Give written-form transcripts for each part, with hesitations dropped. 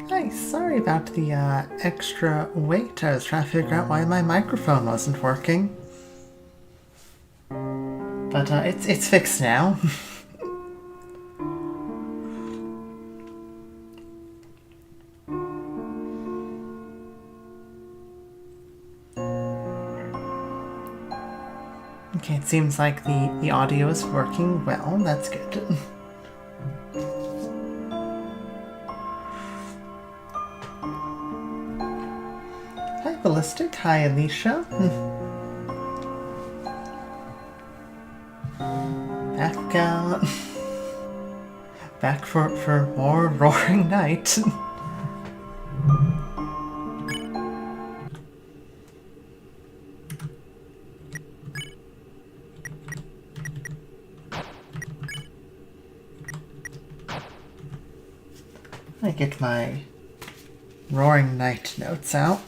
Hi, sorry about the extra wait. I was trying to figure out why my microphone wasn't working. But it's fixed now. Okay, it seems like the audio is working well. That's good. Hi, Ballistic. Hi, Alicia. Back for more Roaring Night. I get my Roaring Night notes out.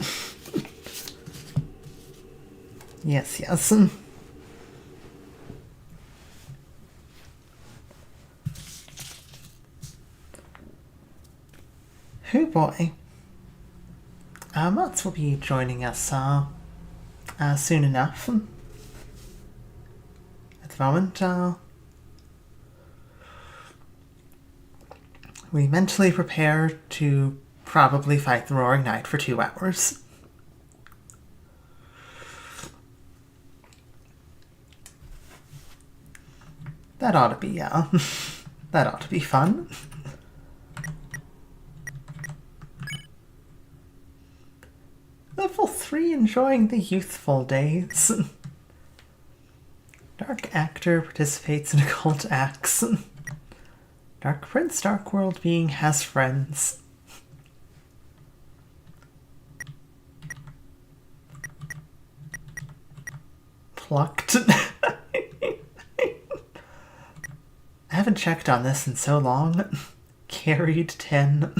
Yes. Oh boy. Motts will be joining us soon enough. At the moment, we mentally prepare to probably fight the Roaring Night for 2 hours. That ought to be, that ought to be fun. Level 3, enjoying the youthful days. Dark actor participates in occult acts. Dark Prince, Dark World being has friends. Plucked. I haven't checked on this in so long. Carried 10.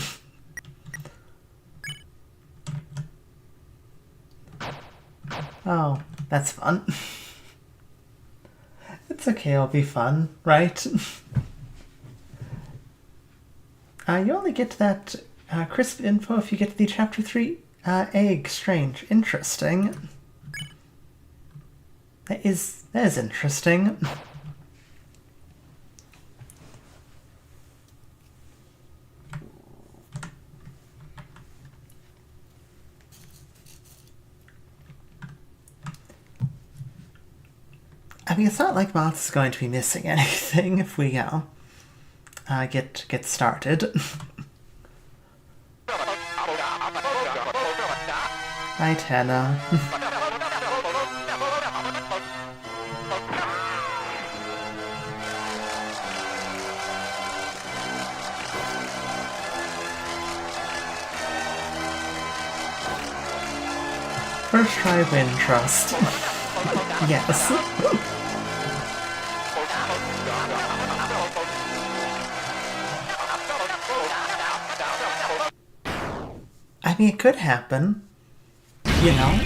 Oh, that's fun. It's okay, it'll be fun, right? You only get that crisp info if you get to the Chapter 3 egg. Strange. Interesting. That is interesting. I mean, it's not like Motts is going to be missing anything if we get started. Hi, Tenna. First try win, trust. Yes. I mean, it could happen, you know?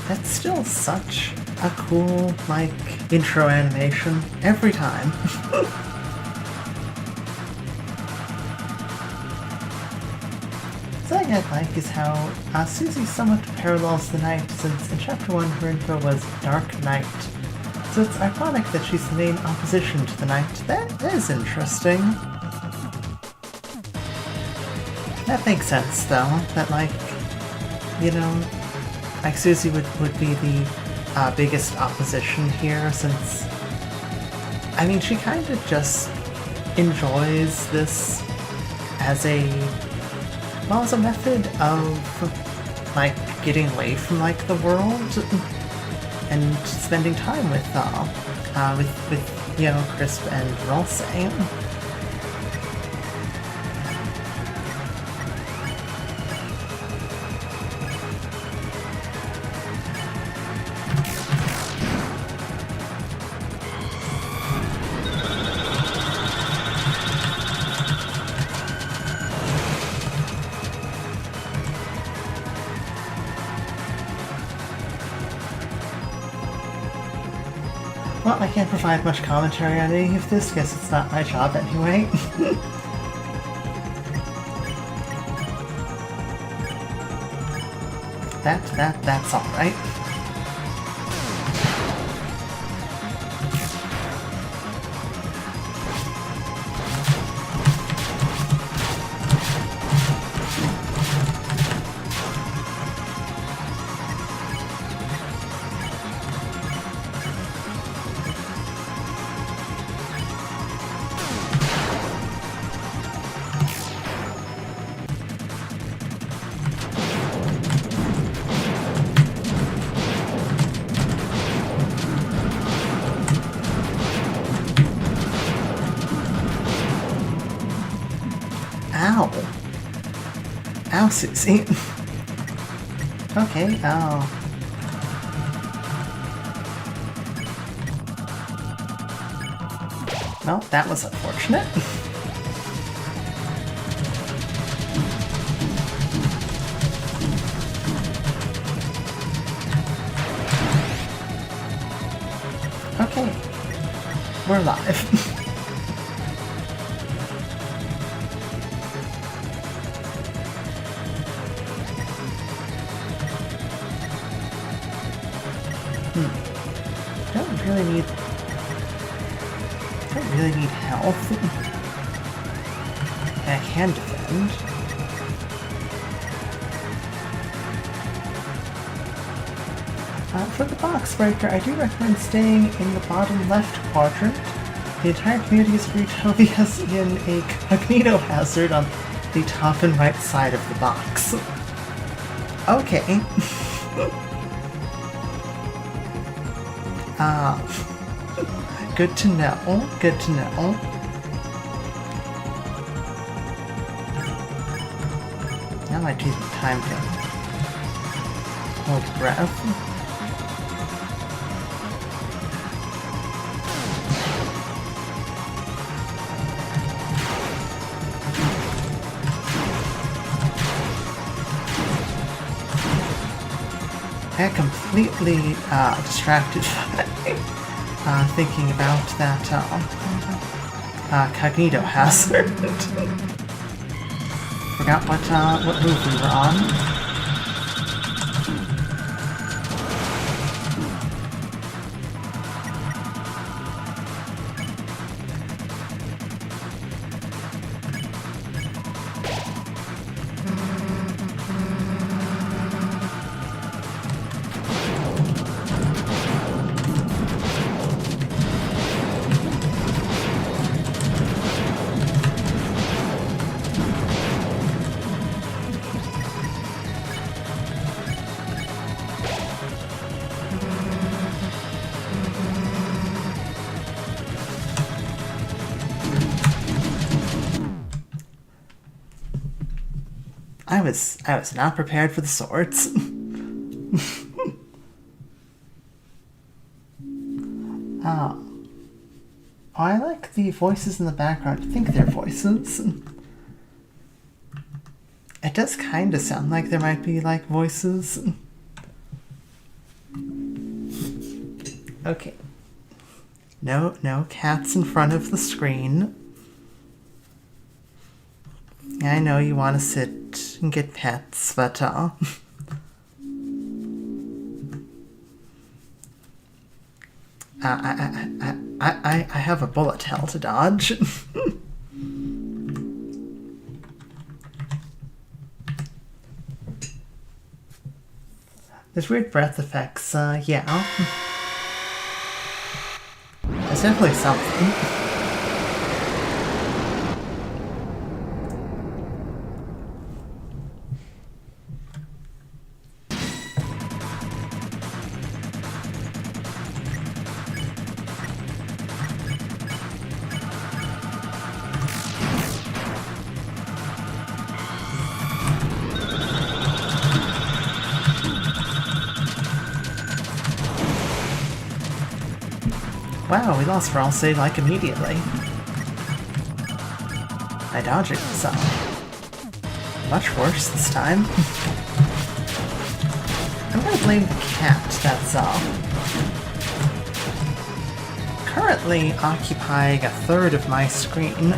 That's still such a cool, like, intro animation every time. Something I like is how Susie somewhat parallels the night, since in Chapter 1 her info was Dark Night. So it's ironic that she's the main opposition to the night. That is interesting. That makes sense, though. That, like, you know, like Susie would be the biggest opposition here, since, I mean, she kind of just enjoys this as a, well, as a method of, like, getting away from, like, the world and spending time with you know, Crisp and Ralsei. Well, I can't provide much commentary on any of this, guess it's not my job anyway. That's alright. Ow. Ow, Susie. Okay, oh. Well, that was unfortunate. Okay. We're live. Don't really need health. And I can defend. For the box breaker, I do recommend staying in the bottom left quadrant. The entire community is agreed Toby has in a cognito hazard on the top and right side of the box. Okay. Good to know. Good to know. Now might be the time to hold your breath. I got completely distracted by thinking about that cognito hazard. Forgot what move we were on. I was not prepared for the swords. Oh, I like the voices in the background. I think they're voices. It does kind of sound like there might be, like, voices. Okay. No cats in front of the screen. I know you want to sit and get pets, but I have a bullet hell to dodge. There's weird breath effects, yeah. There's definitely something. Wow, we lost Ralsei like immediately. My dodging was much worse this time. I'm gonna blame the cat, that's all. Currently occupying a third of my screen.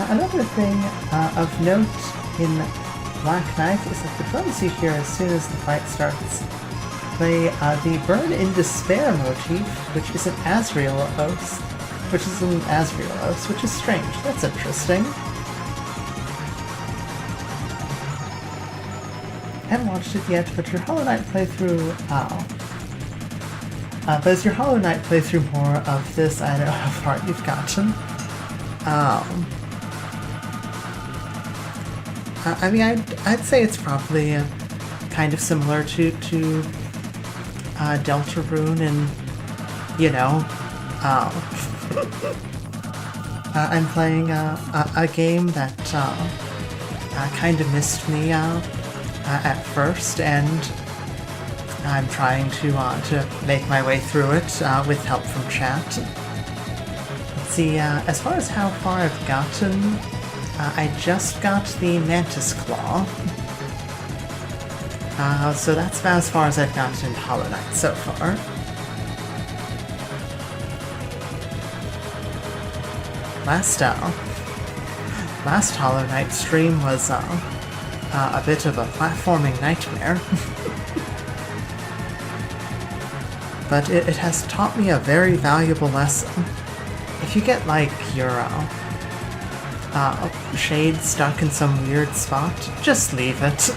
Another thing of note in Black Knight is that the drums you hear as soon as the fight starts play the Burn in Despair motif, which is an Asriel-os, which is strange. That's interesting. I haven't watched it yet, but your Hollow Knight playthrough... but as your Hollow Knight playthrough more of this, I know how far you've gotten. I mean, I'd say it's probably kind of similar to Deltarune, and you know, I'm playing a game that kind of missed me at first, and I'm trying to make my way through it with help from chat. Let's see, as far as how far I've gotten. I just got the Mantis Claw, so that's about as far as I've gotten in Hollow Knight so far. Last Hollow Knight stream was a bit of a platforming nightmare, but it has taught me a very valuable lesson. If you get like your shade stuck in some weird spot, just leave it.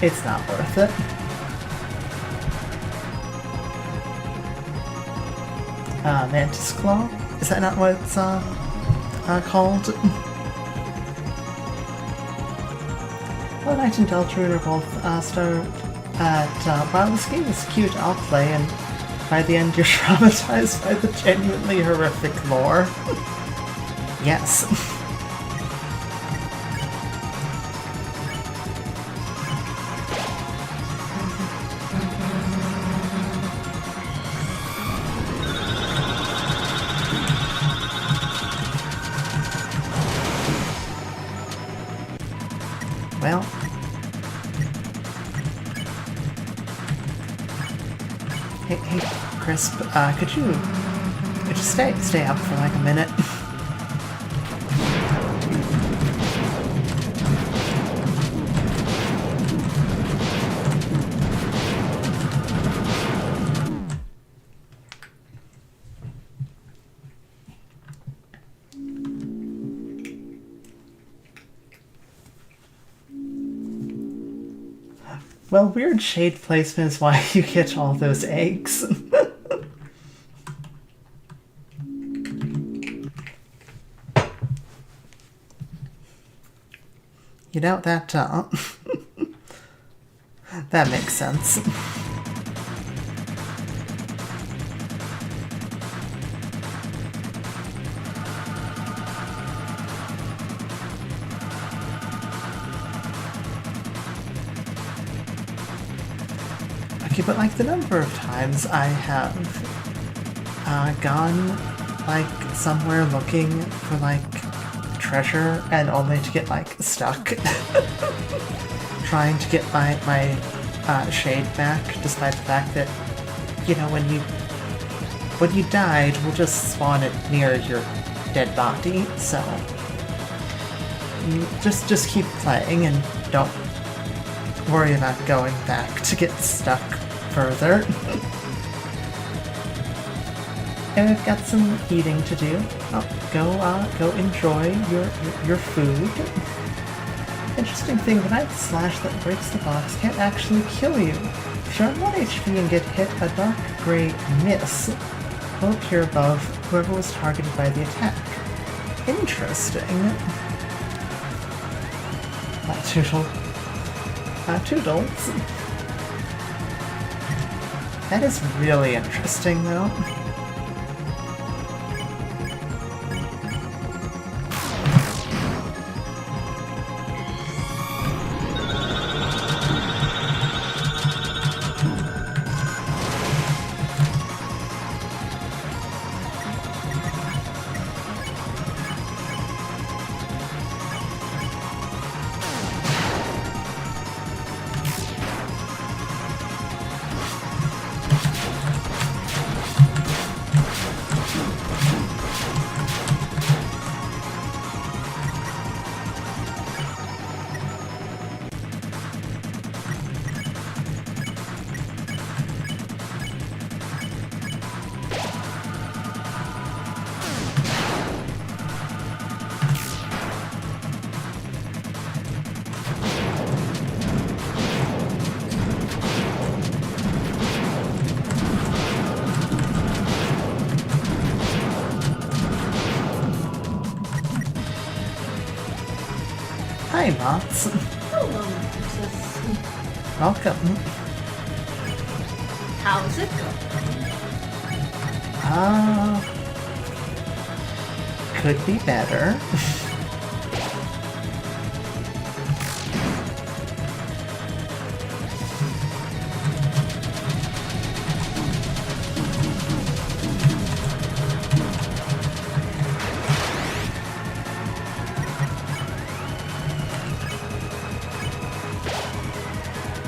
It's not worth it. Mantis Claw? Is that not what it's called? Well, Knight and Deltarune are both start at, wow, this game is cute, I'll play, and by the end you're traumatized by the genuinely horrific lore. Yes. Well, hey, Crisp, could you just stay up for like a minute? Well, weird shade placement is why you get all those eggs. You know, that makes sense. tricky, but like the number of times I have gone like somewhere looking for like treasure and only to get like stuck trying to get my shade back, despite the fact that, you know, when you died, we'll just spawn it near your dead body. So just keep playing and don't worry about going back to get stuck further. And we've got some eating to do. Oh, go enjoy your food. Interesting thing, the knife slash that breaks the box can't actually kill you. If you're on 1 HP and get hit, a dark gray mist will appear above whoever was targeted by the attack. Interesting. Toodles. That is really interesting, though. Hi, Motts. Hello, Mantis. Welcome. How's it going? Could be better.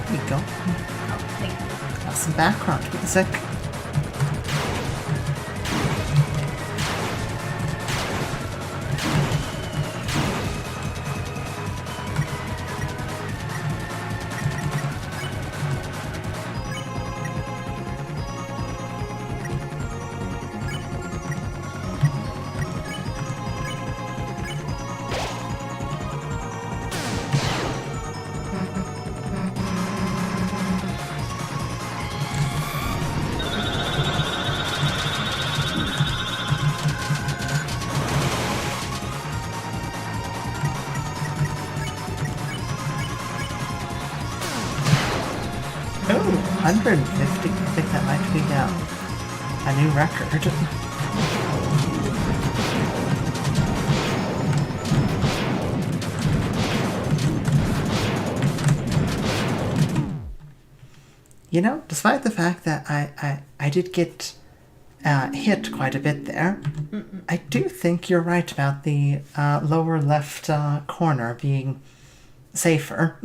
There we go. Oh, thank you. Got some background music. Oh, 150. I think that might be a new record. You know, despite the fact that I did get hit quite a bit there, I do think you're right about the lower left corner being safer.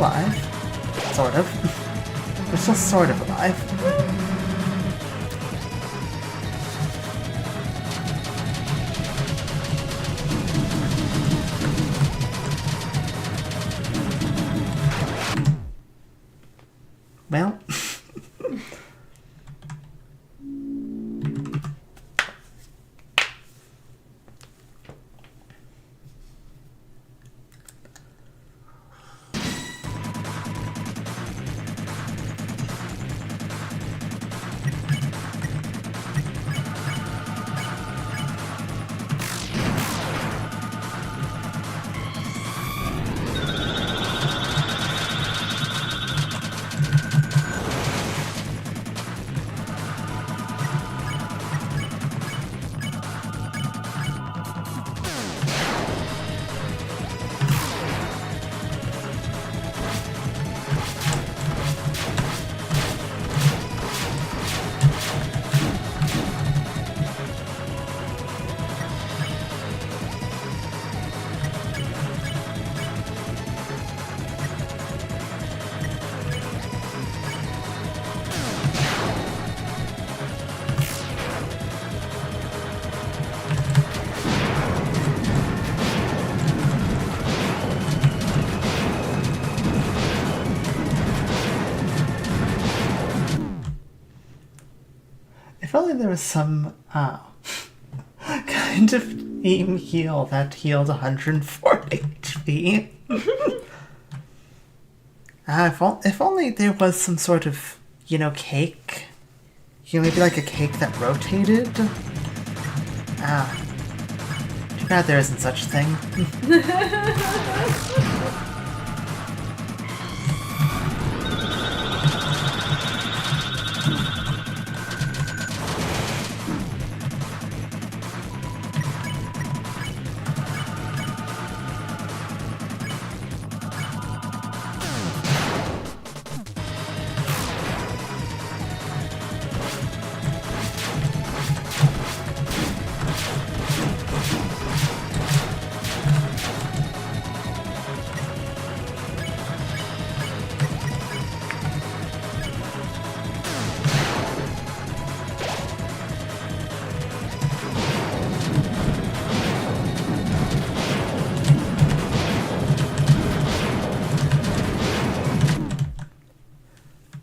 alive. Sort of. We're still sort of alive. Well... If only there was some, kind of aim heal that healed 140 HP. If only there was some sort of, you know, cake. You know, maybe like a cake that rotated. Too bad there isn't such a thing.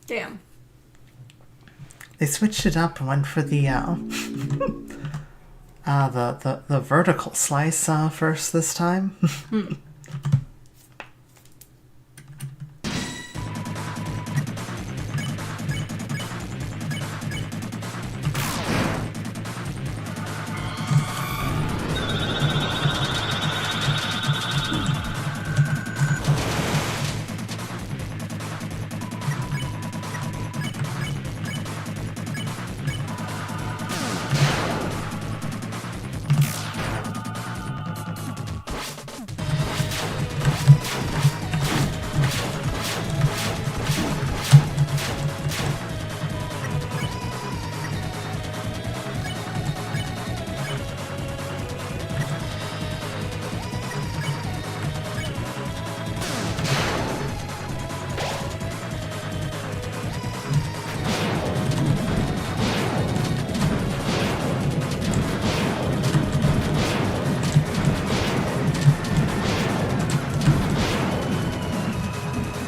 Damn. They switched it up and went for the the vertical slice first this time.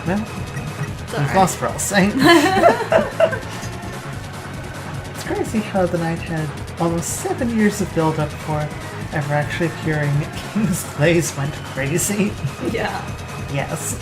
Well, we've lost for all saying. It's crazy how the night had almost 7 years of build-up before ever actually appearing. King's Glaze went crazy. Yeah. Yes.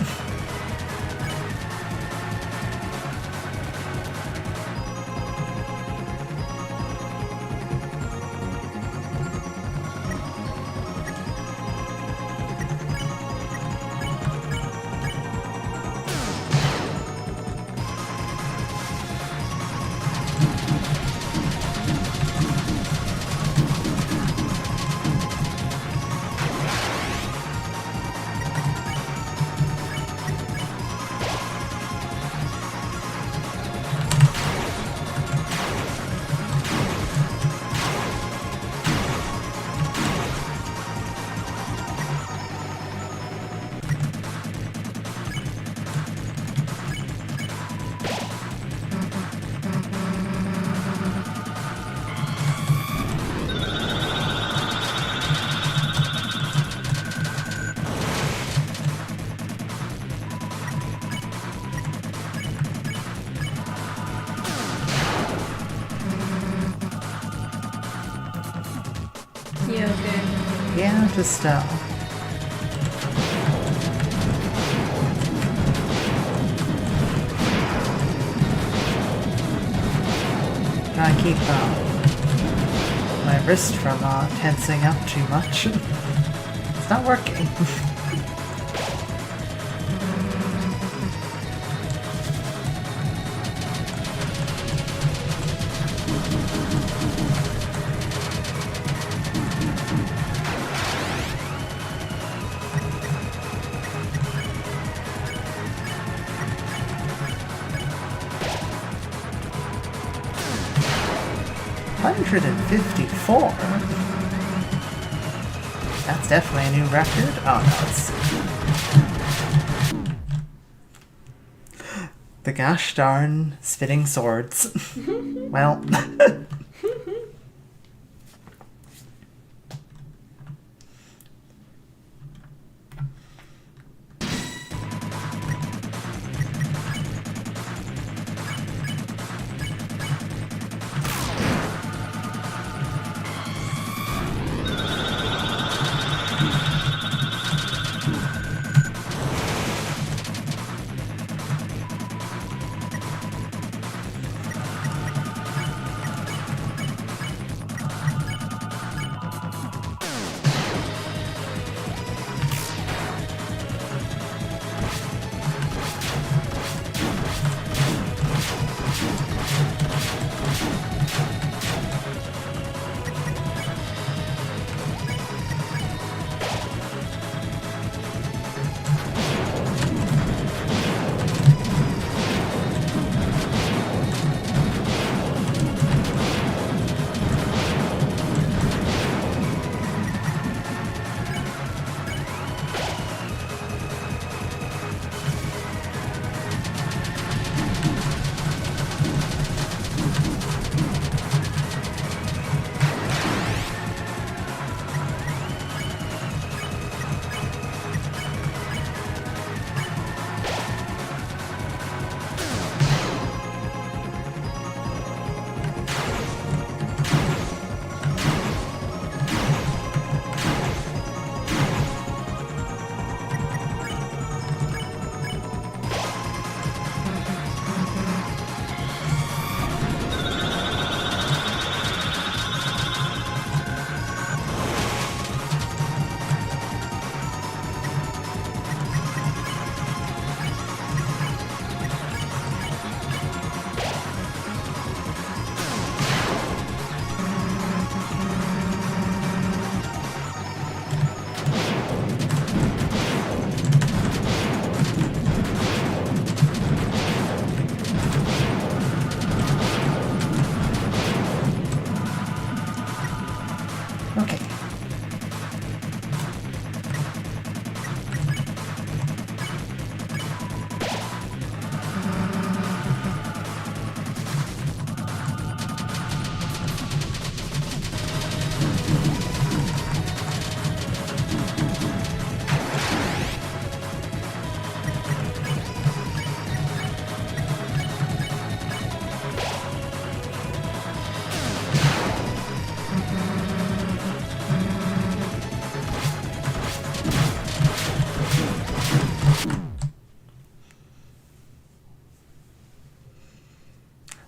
just, try to keep, my wrist from, tensing up too much. It's not working. 154? That's definitely a new record. Oh no, it's... The gosh darn spitting swords. Well...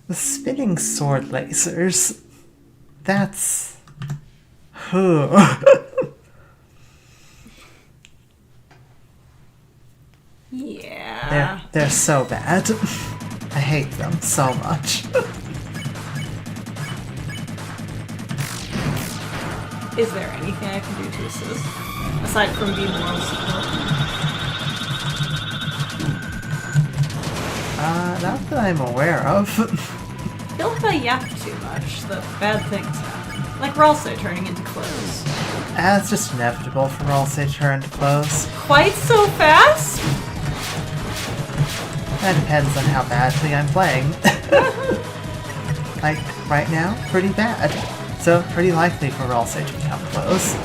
The spinning sword lasers. That's... Yeah. They're so bad. I hate them so much. Is there anything I can do to assist? Aside from being moral support? Not that I'm aware of. I feel like I yap too much, that bad things happen. Like Ralsei turning into clothes. It's just inevitable for Ralsei to turn to clothes. Quite so fast? That depends on how badly I'm playing. Like, right now, pretty bad. So, pretty likely for Ralsei to become close.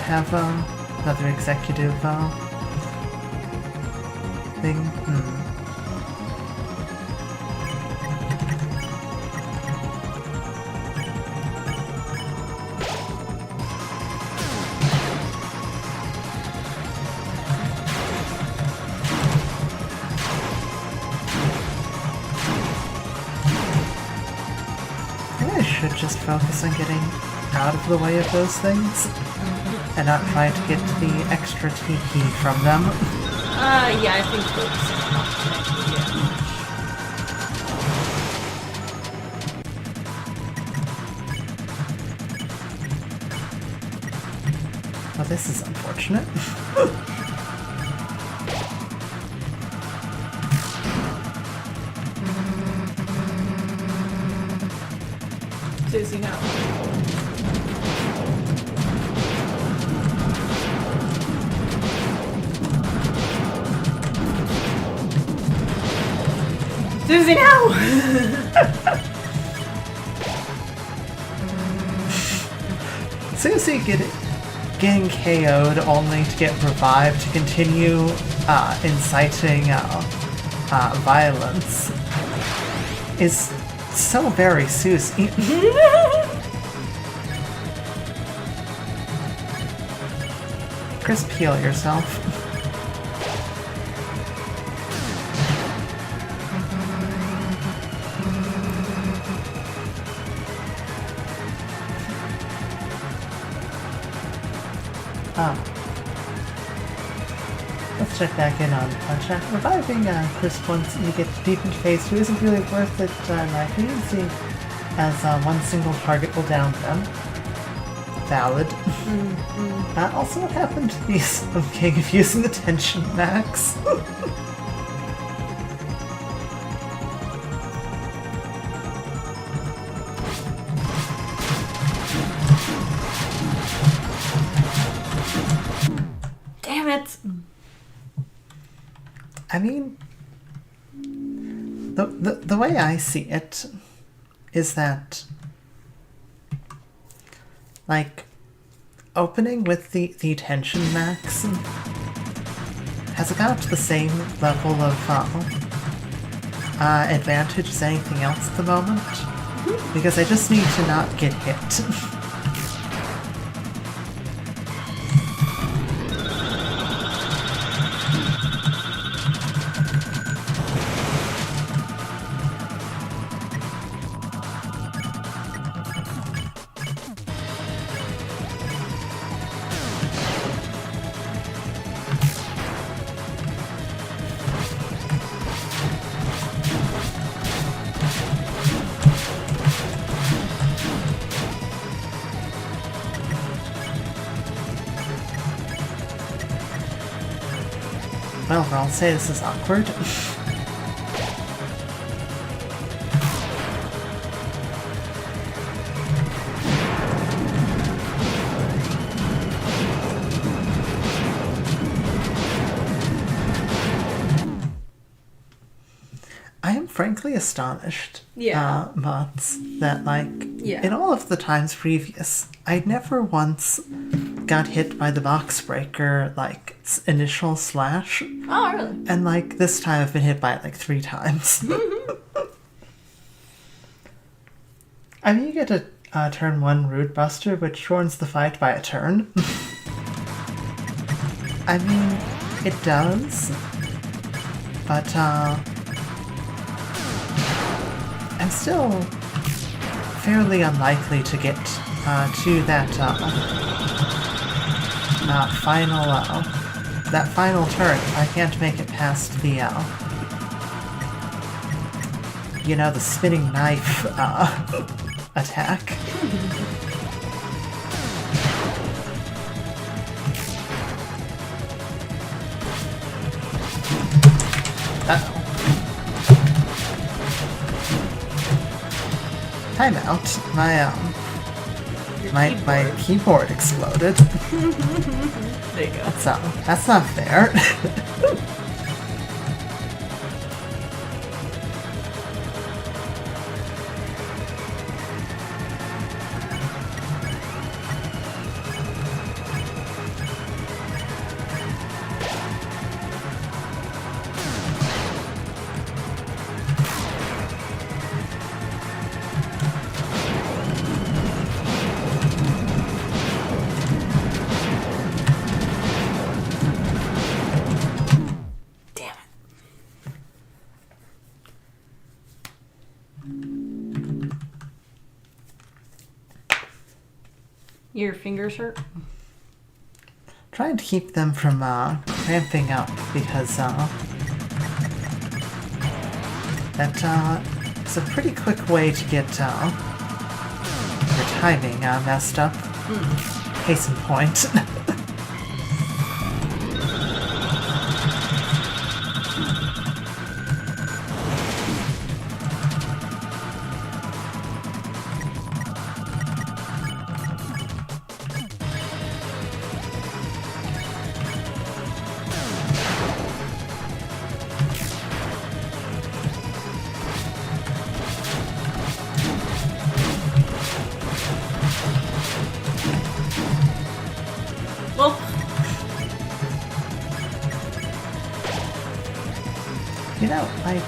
have another executive thing? I should just focus on getting out of the way of those things and not try to get the extra TP from them. Yeah, I think focusing on not Well, this is unfortunate. Susie, no. Susie, no! Susie getting KO'd only to get revived to continue inciting violence is so very Susie. Chris, peel yourself. Let's check back in on chat. Reviving Chris once you get deep into phase 2 isn't really worth it, in my opinion, seeing as one single target will down them. Valid. Also, what happened to these King of using the tension max? Damn it! I mean, the way I see it is that, like, opening with the tension max has about the same level of advantage as anything else at the moment, because I just need to not get hit. Well, I'll say this is awkward. I am frankly astonished, Motts, that, like, in all of the times previous, I never once got hit by the box breaker, like, initial slash. Oh, really? And, like, this time I've been hit by it, like, 3 times. I mean, you get a turn 1 Root Buster, which shortens the fight by a turn. I mean, it does. But, I'm still fairly unlikely to get to that final turn. I can't make it past the the spinning knife attack. Uh-oh. Timeout. My keyboard exploded. There you go. That's not fair. Your fingers hurt? Trying to keep them from cramping up because that is a pretty quick way to get your timing messed up. Case in point. Well, You know, like...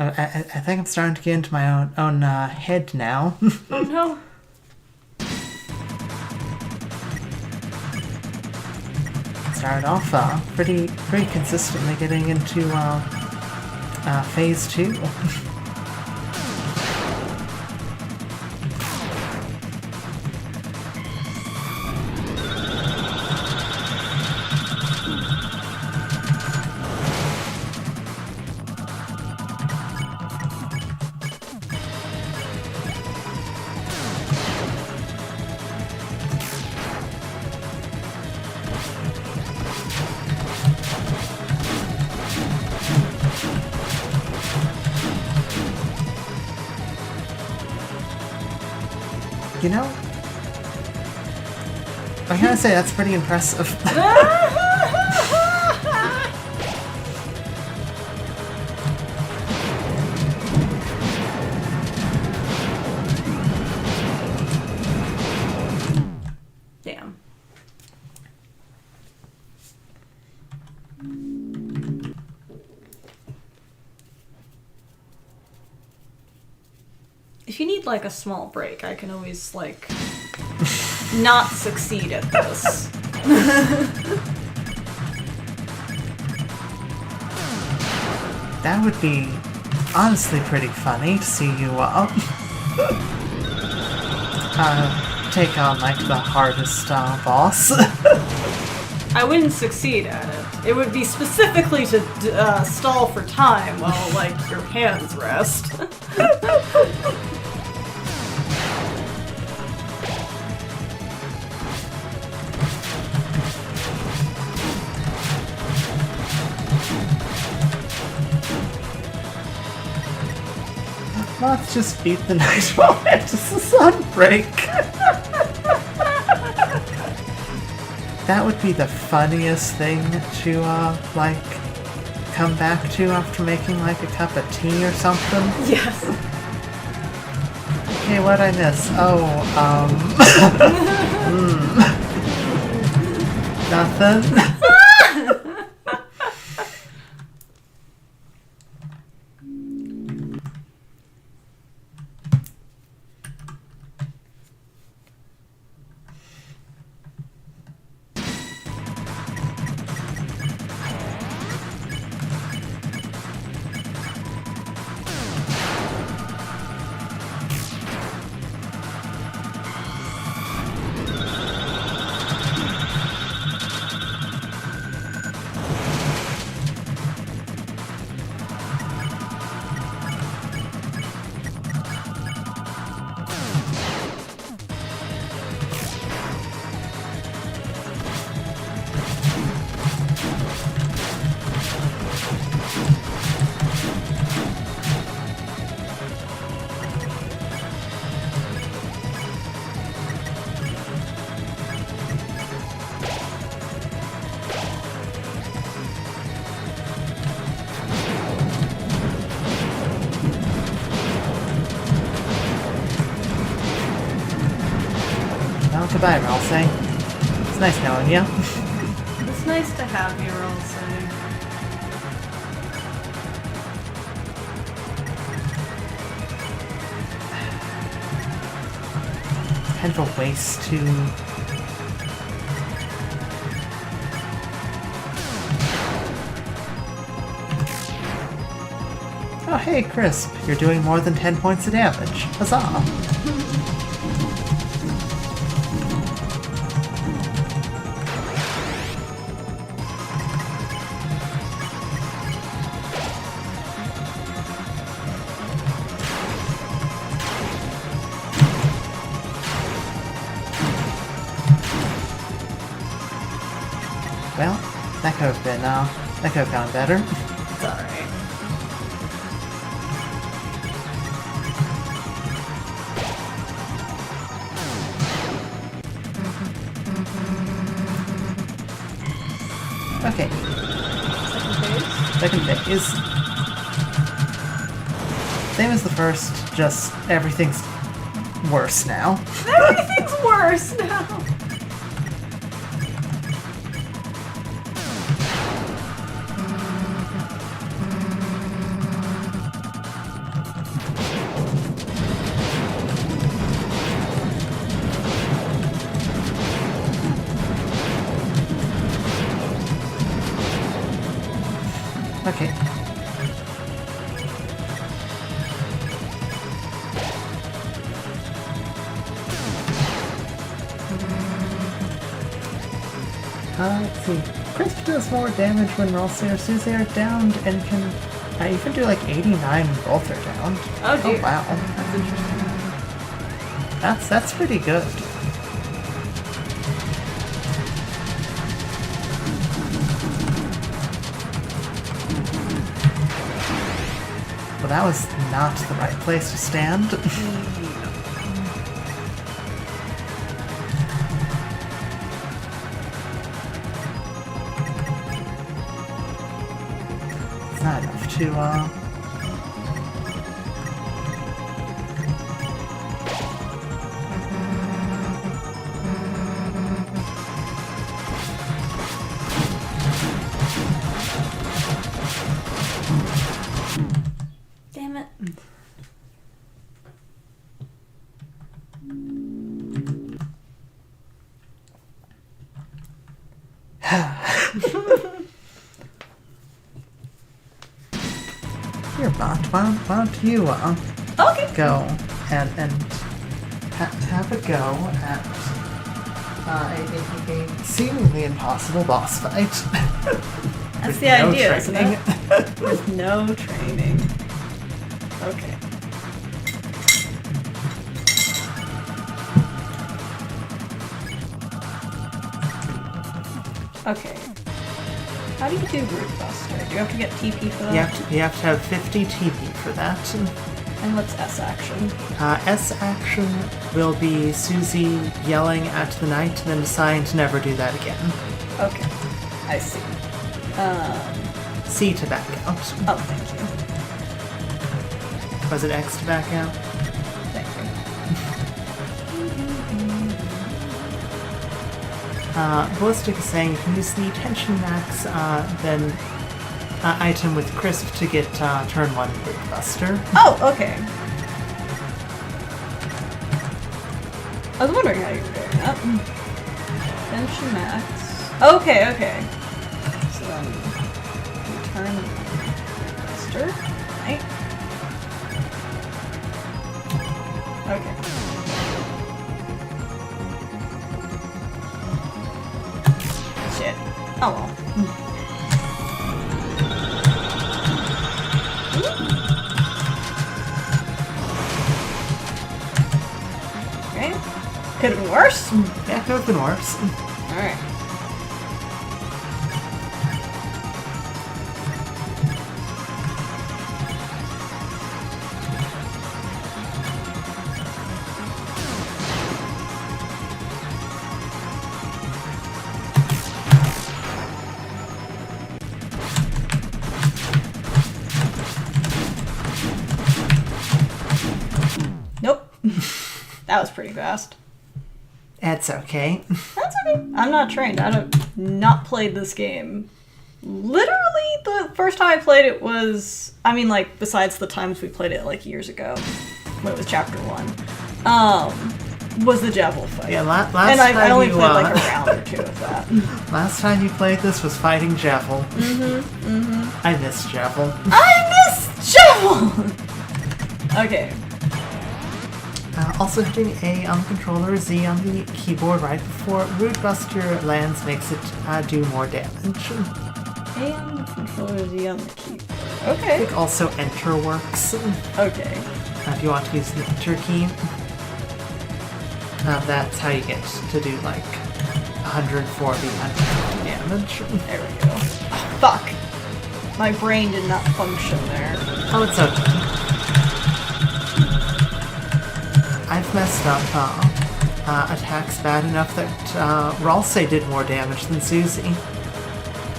I think I'm starting to get into my own head now. oh no. Started off pretty consistently getting into phase 2. You know, I gotta say that's pretty impressive. Damn. If you need like a small break, I can always like not succeed at this. That would be honestly pretty funny to see you take on like the hardest boss. I wouldn't succeed at it. It would be specifically to stall for time while like your hands rest. Let's just beat the night while Mantis is on break. That would be the funniest thing to, like, come back to after making, like, a cup of tea or something. Yes. Hey, what'd I miss? Oh, nothing? Well, goodbye, Ralsei. It's nice knowing you. It's nice to have you, Ralsei. kind of a waste to... Oh hey, Crisp, you're doing more than 10 points of damage. Huzzah! Well, that could have gone better. It's alright. Okay. Second phase? Second phase. Same as the first, just everything's worse now. Everything's worse now! Okay. Let's see. Crisp does more damage when Ralsei or Suzy are downed and can even do like 89 when both are downed. Oh dear. Oh wow. That's interesting. That's pretty good. Well, that was not the right place to stand. It's not enough to, Damn it. Here, Bot, why don't you, Okay. go and have a go at a seemingly impossible boss fight. That's With the no idea, isn't training. it? With no training. Okay. Okay. How do you do Root Buster? Do you have to get TP for that? You have to have 50 TP for that. And what's S action? S action will be Suzy yelling at the knight and then deciding to never do that again. Okay. I see. C to back out. Oh, thank you. Was it X to back out? Thank you. Ballistic is saying you can use the tension max then item with Crisp to get turn 1 Root Buster. Oh, okay. I was wondering how you were doing that. Tension max. Okay, okay. So then return Root Buster. Right. Okay. Shit. Oh well. Okay. Could have been worse. Yeah, could have been worse. Alright. Nope. That was pretty fast. It's okay. That's okay. I'm not trained. I have not played this game. Literally, the first time I played it was, I mean, like, besides the times we played it, like, years ago, when it was Chapter 1. was the Javel fight. Yeah, last and time I only you, played like a round or two of that. Last time you played this was fighting Javel. I miss Javel. I miss Javel! Okay. Also hitting A on the controller, Z on the keyboard right before Root Buster lands makes it do more damage. A on the controller, Z on the keyboard. I Okay. think also Enter works. Okay. If you want to use the Enter key. That's how you get to do like 140, 150 damage. There we go. Oh, fuck. My brain did not function there. Oh, it's okay. I've messed up attacks bad enough that Ralsei did more damage than Susie.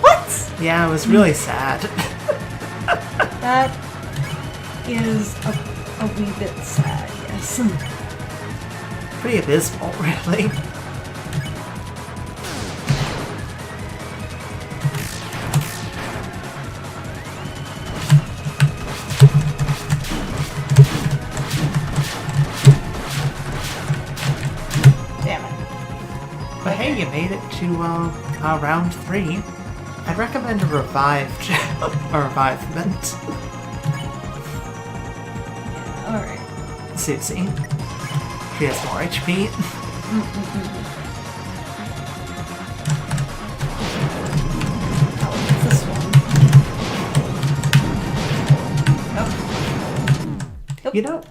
What? Yeah, it was really sad. That is a wee bit sad, yes. Pretty abysmal, really. Damn it. But hey, you made it to round 3. I'd recommend a revivement. Alright. Susie. She has more HP. Oh, what's this one? Nope. You know,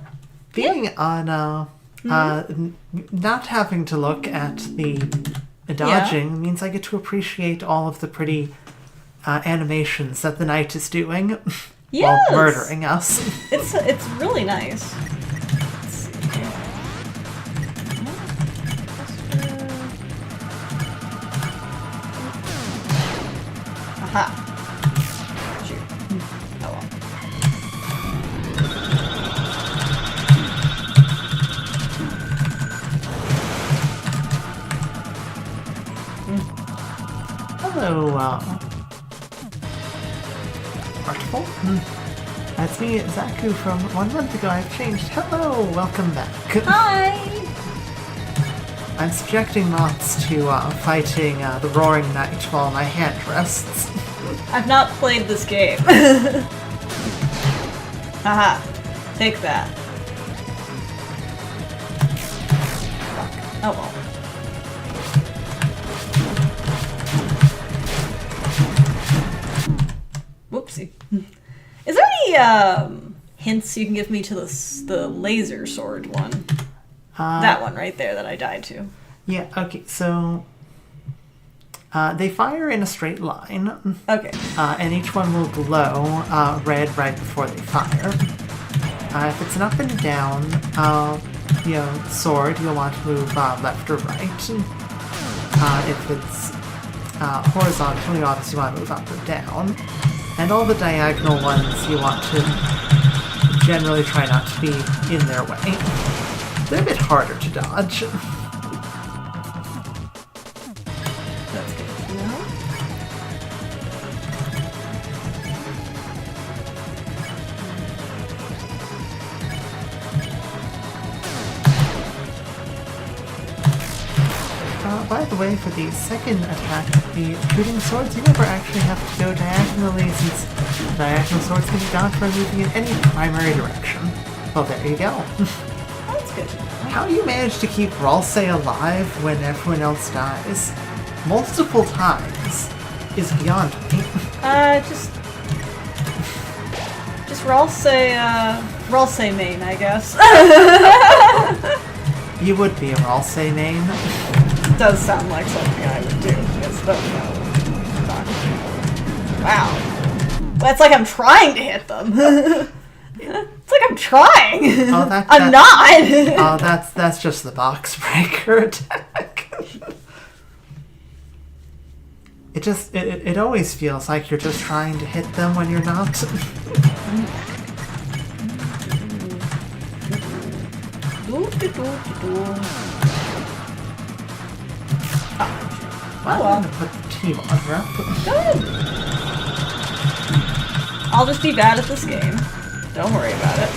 being on not having to look at the dodging means I get to appreciate all of the pretty animations that the knight is doing while Yes! murdering us. It's really nice. Let's see. Aha. Shoot. Oh well. Hello, Artful. That's me, Zaku, from 1 month ago. I've changed. Hello, welcome back. Hi! I'm subjecting Motts to fighting the Roaring Knight while my hand rests. I've not played this game. Aha. Take that. Fuck. Oh well. Whoopsie. Is there any hints you can give me to the laser sword one? That one right there that I died to. Yeah, okay, so they fire in a straight line. Okay. And each one will glow red right before they fire. If it's an up and down, sword, you'll want to move left or right. If it's horizontal, you obviously want to move up or down. And all the diagonal ones, you want to generally try not to be in their way. They're a bit harder to dodge. That's good to know. By the way, for the second attack of the shooting swords, you never actually have to go diagonally, since diagonal swords can be dodged by moving in any primary direction. Well, there you go. That's good to know. How you manage to keep Ralsei alive when everyone else dies multiple times is beyond me. Just Ralsei main, I guess. You would be a Ralsei main. Does sound like something I would do. Yes, but no. Wow. Well, it's like I'm trying to hit them. It's like I'm trying. Oh, I'm not. Oh, that's just the box breaker attack. It always feels like you're just trying to hit them when you're not. Well, I'm gonna put the team on her. Good. I'll just be bad at this game. Don't worry about it.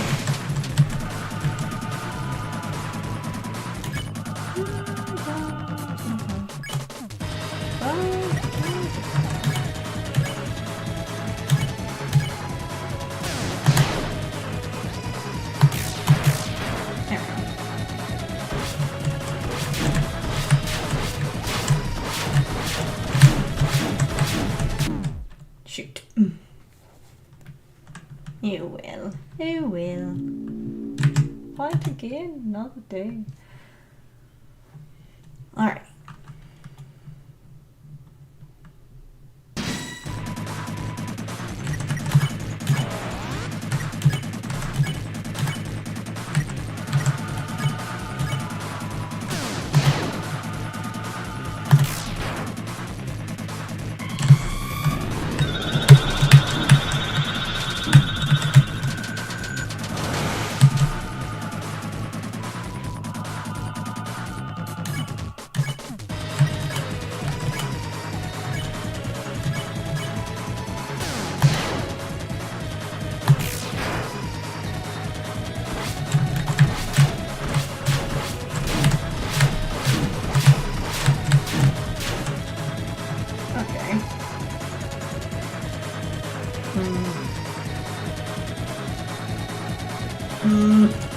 fight again another day. Alright.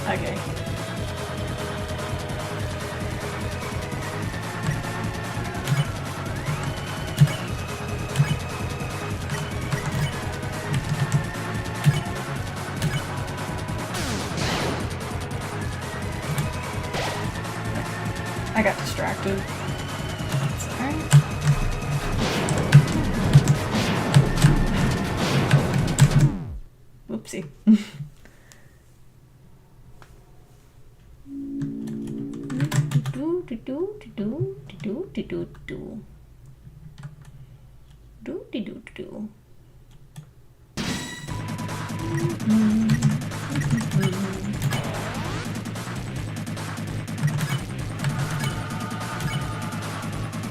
Okay. I got distracted. That's alright. Whoopsie.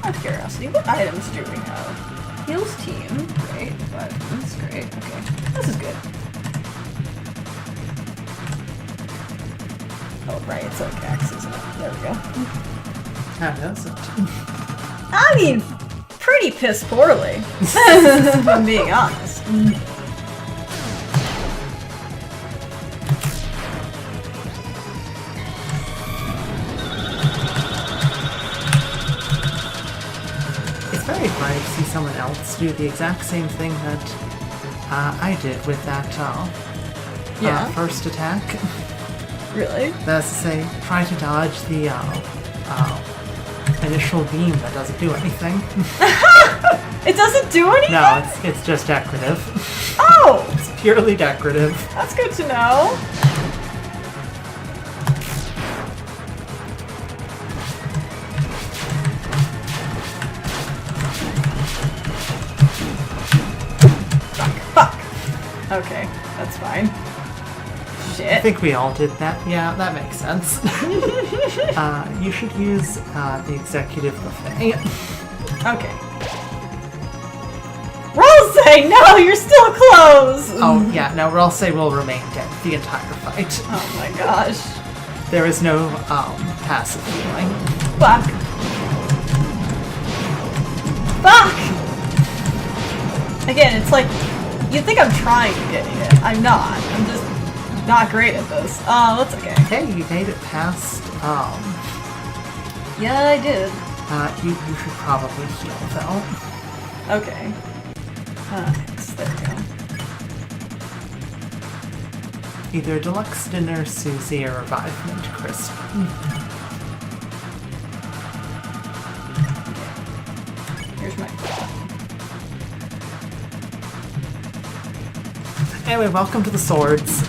Out of curiosity, what items do we have? Heals team, great. That's great. Okay, this is good. Oh, right, it's like X, isn't it? There we go. How does it? I mean, pretty piss poorly, if I'm being honest. It's very funny to see someone else do the exact same thing that I did with that first attack. Really? That's to say, try to dodge the initial beam that doesn't do anything. It doesn't do anything? No, it's just decorative. Oh! It's purely decorative. That's good to know. Fuck. Okay, that's fine. Shit. I think we all did that. Yeah, that makes sense. You should use the executive buffet. Okay. Rose, no, you're still close! Oh, yeah, no, Rose will remain dead the entire fight. Oh my gosh. There is no passive healing. Fuck. Fuck! Again, it's like, you think I'm trying to get it. I'm not. I'm just not great at this. Oh, that's okay. Hey, you made it past, Yeah, I did. you should probably heal, though. Okay. There we go. Either Deluxe Dinner, Susie, or Revivement Crisp. Here's my... Anyway, welcome to the swords.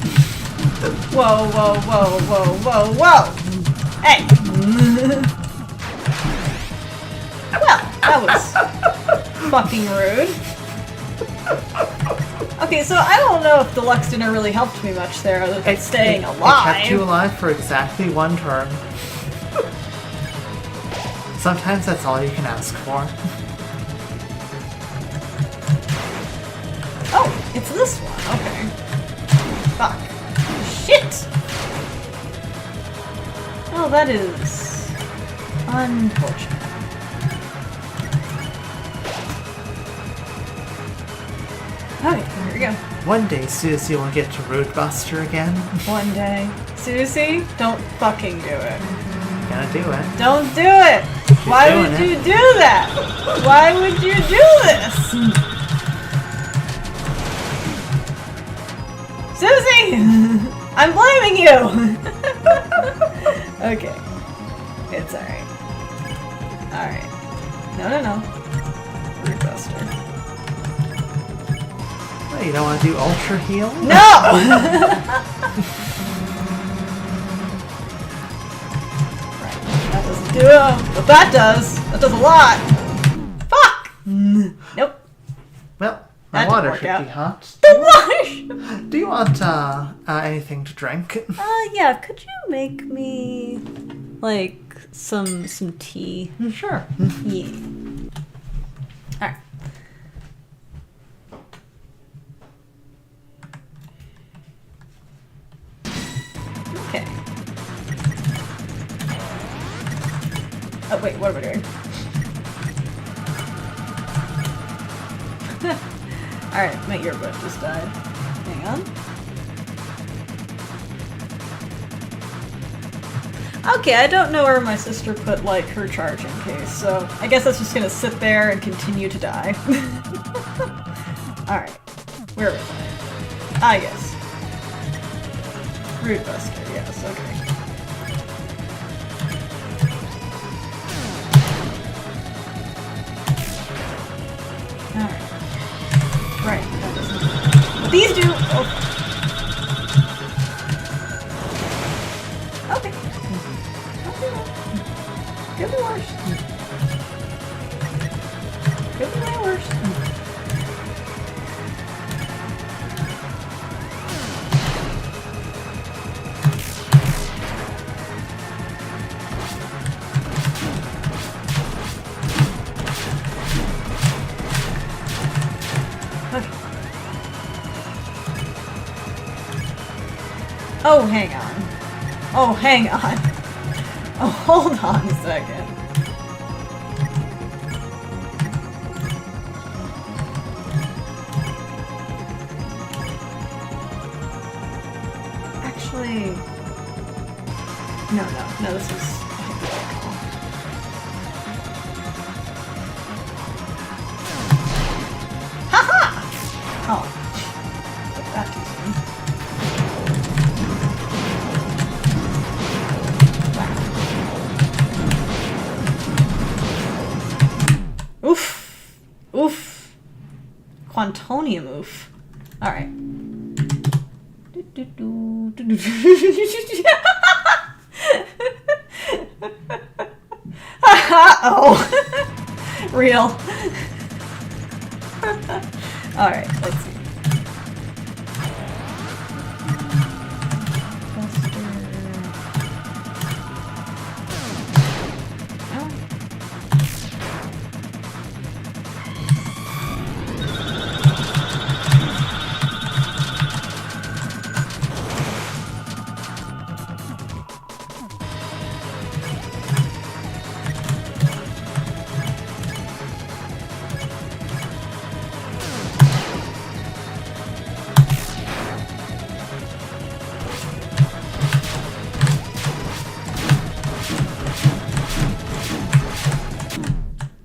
Whoa, whoa, whoa, whoa, whoa, whoa! Hey! Well, that was fucking rude. Okay, so I don't know if Deluxe Dinner really helped me much there, other than staying alive. It kept you alive for exactly one turn. Sometimes that's all you can ask for. Oh, it's this one. Okay. Fuck. Shit! Oh, that is unfortunate. Okay, here we go. One day, Susie will get to Roadbuster again. One day. Susie, don't fucking do it. Gonna do it. Don't do it! Why would you do that? Why would you do this? Susie! I'm blaming you! Okay. It's alright. Alright. No. Root Buster. Oh, you don't want to do Ultra Heal? No! Right. That doesn't do it. But that does. That does a lot. Fuck! Nope. Well, my That water didn't should work be out. hot. The water! Do you want anything to drink? Yeah, could you make me, like, some tea? Sure. Yeah. Alright. Okay. Oh, wait, what am I doing? Alright, my earbud just died. Hang on. Okay, I don't know where my sister put, like, her charging case, so I guess that's just gonna sit there and continue to die. Alright. Where was I? Ah, yes. Root Buster, yes, okay. Alright. Right, that doesn't... But these do! Oh. Okay. Could be worse. Could be way worse. Okay. Oh, hang on. Oh, hang on. Oh, hold on a second. Actually... No, this is... Haha! Oh. Took that too soon. Oof. Oof. Quantonium oof. Alright. Oh. Real. Alright, let's see.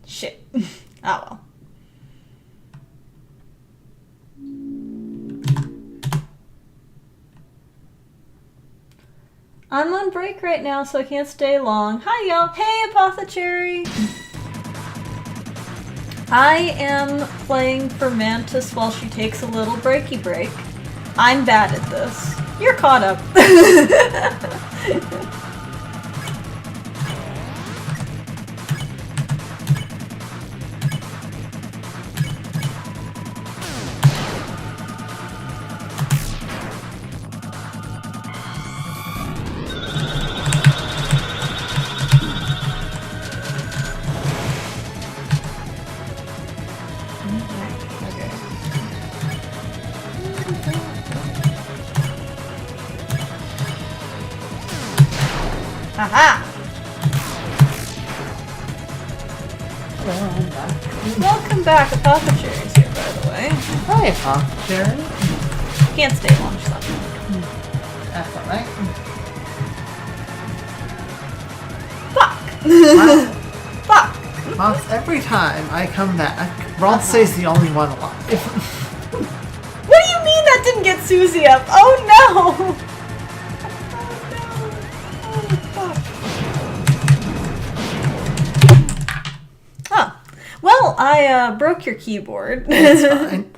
Shit. Ah well. I'm on break right now, so I can't stay long. Hi, y'all. Hey, Apothecary. I am playing for Mantis while she takes a little breaky break. I'm bad at this. You're caught up. Aha! Hello, I'm back. Welcome back, Apothecary's here, by the way. Hi, Apothecary. Can't stay long, son. That's alright. Fuck! Wow. Fuck! Well, every time I come back, Ralsei's the only one alive. What do you mean that didn't get Susie up? Oh no! Oh no! Oh fuck. Well, I broke your keyboard. It's fine.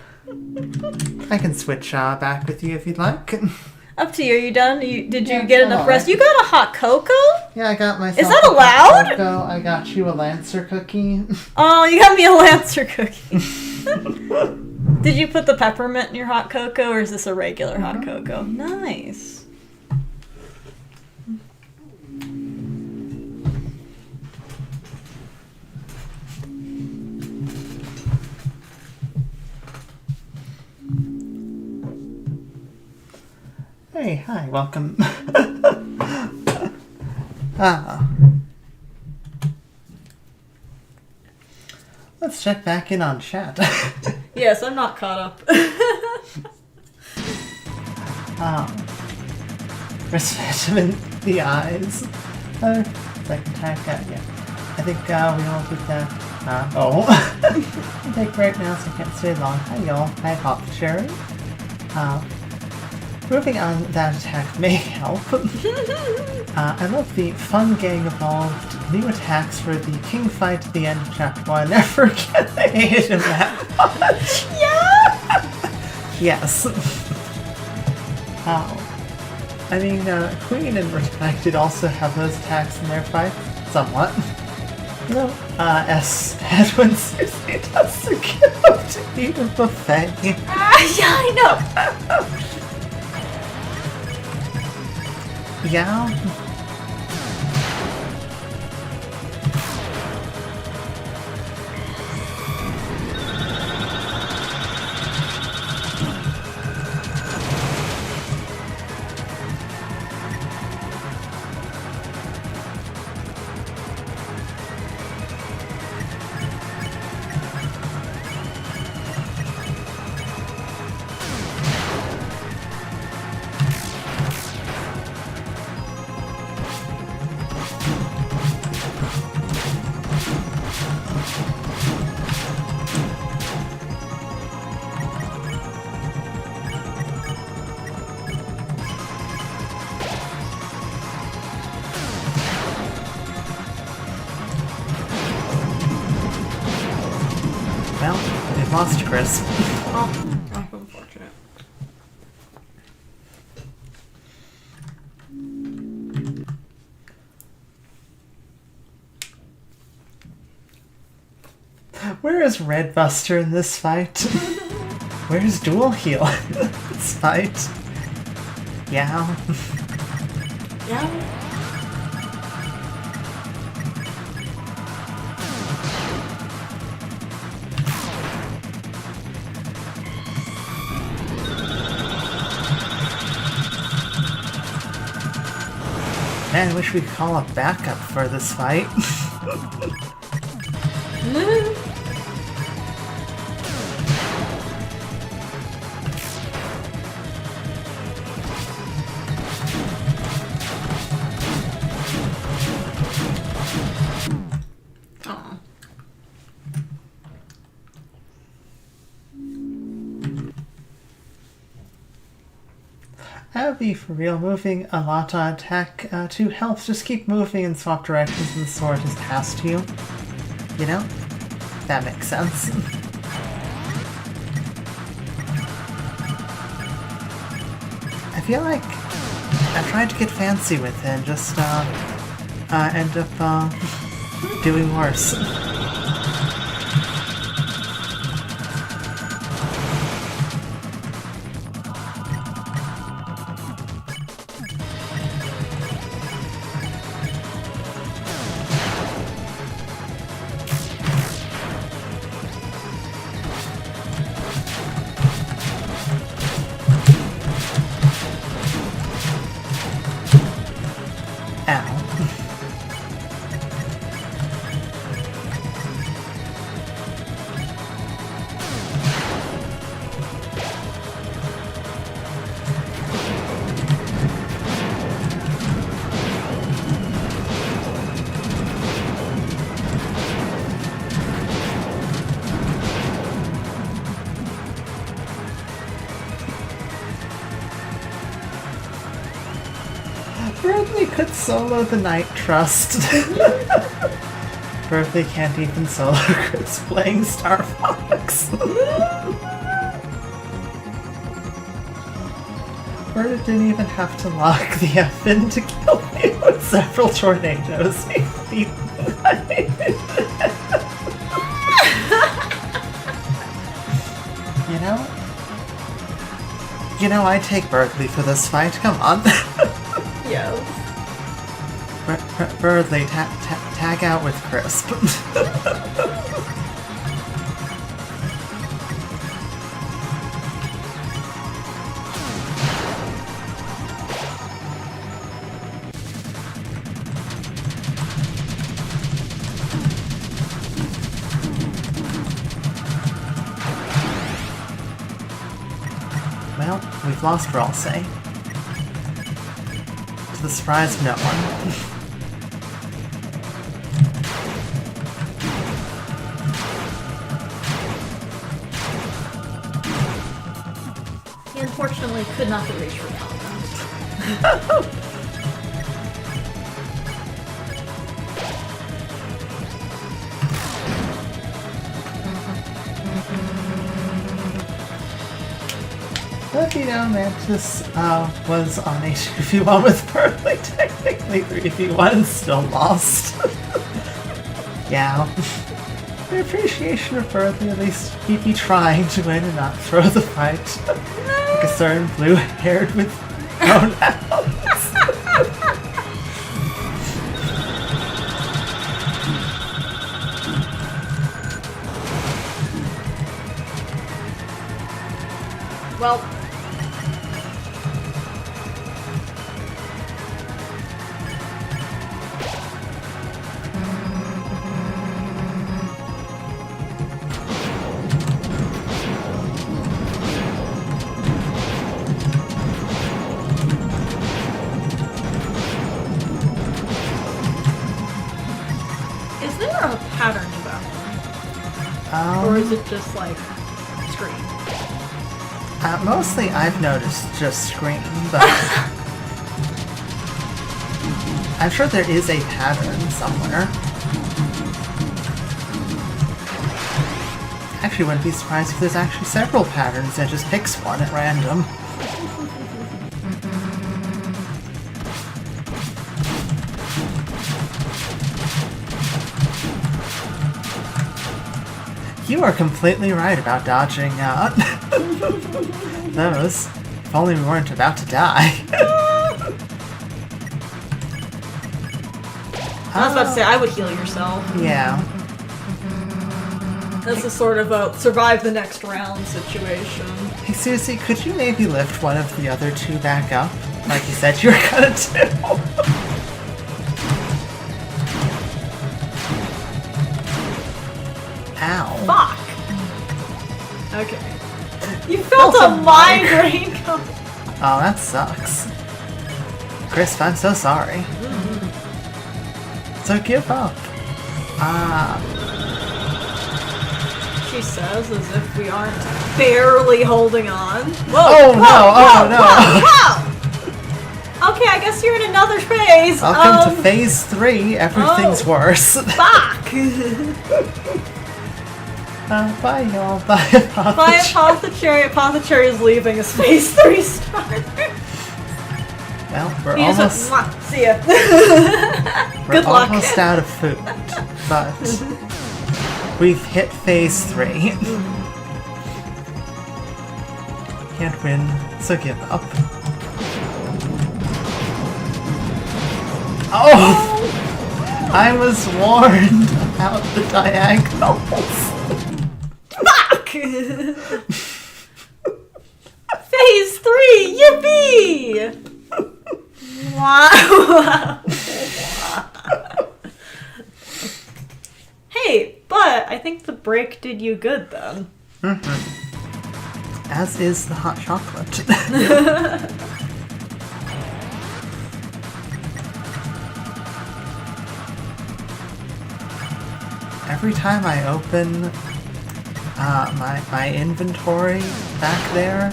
I can switch back with you if you'd like. Up to you. Are you done? Did you Yeah, get I'm enough all rest? right. You got a hot cocoa? Yeah, I got myself. Is that a hot allowed? cocoa. I got you a Lancer cookie. Oh, you got me a Lancer cookie. Did you put the peppermint in your hot cocoa, or is this a regular hot cocoa? Nice. Hey, hi, welcome. Ah. Let's check back in on chat. Yes, I'm not caught up. Wrist vitamin, the eyes. Like attack, yeah. I think we all did that. Take right now so I can't stay long. Hi y'all. Hi Hop Cherry. Moving on, that attack may help. I love the fun gang evolved new attacks for the king fight at the end of chapter 1. Never forget I hated him that much. Yeah! Yes. I mean, Queen and Respected also have those attacks in their fight. Somewhat. You know, Edwin seriously does the kill to eat a buffet. Yeah, I know! Yeah. Well, we've lost Chris. Oh, that's unfortunate. Where is Red Buster in this fight? Where's Dual Heal in this fight? Yeah. Yeah. Man, I wish we could call a backup for this fight. Aw. That would be for real. Moving a lot on attack 2 helps. Just keep moving in swap directions and the sword just has to you. You know? That makes sense. I feel like I tried to get fancy with it and just end up doing worse. Bradley could solo the Night Trust. Berkeley can't even solo Chris playing Star Fox. Berta didn't even have to lock the F in to kill me with several tornadoes. You know, I'd take Berkeley for this fight. Come on. Yes. Berkeley, tag out with Crisp. Well, we've lost for all say. To the surprise of no one. He unfortunately could not be reached for combat. But you know, Mantis was on a 2v1 with Berkeley, technically 3v1, still lost. Yeah. The appreciation of Berkeley, at least he'd be trying to win and not throw the fight. Like a certain blue-haired with pronouns. Well, is there a pattern to that one? Or is it just like screen? Mostly I've noticed just screen, but I'm sure there is a pattern somewhere. Actually, wouldn't be surprised if there's actually several patterns and just picks one at random. You are completely right about dodging those. If only we weren't about to die. I was about to say, I would heal yourself. Yeah. That's a sort of a survive the next round situation. Hey Susie, could you maybe lift one of the other two back up? Like you said you were gonna do. Ow. Fuck! Okay. You felt a migraine coming. Oh, that sucks. Crisp, I'm so sorry. So give up. She says as if we aren't barely holding on. Whoa! Oh whoa, no! whoa, Oh no! Whoa, whoa. Okay, I guess you're in another phase. Welcome to phase 3. Everything's worse. Fuck! Bye y'all. Bye Apothecary. Bye Apothecary. Apothecary is leaving as phase 3 starter. Well, we're He just almost... went, "Mwah, see ya." We're Good luck. almost out of food, but we've hit phase 3. Can't win, so give up. Oh! I was warned about the diagonals. Fuck! Phase 3, yippee! Wow. Hey, but I think the break did you good then. As is the hot chocolate. Every time I open my inventory back there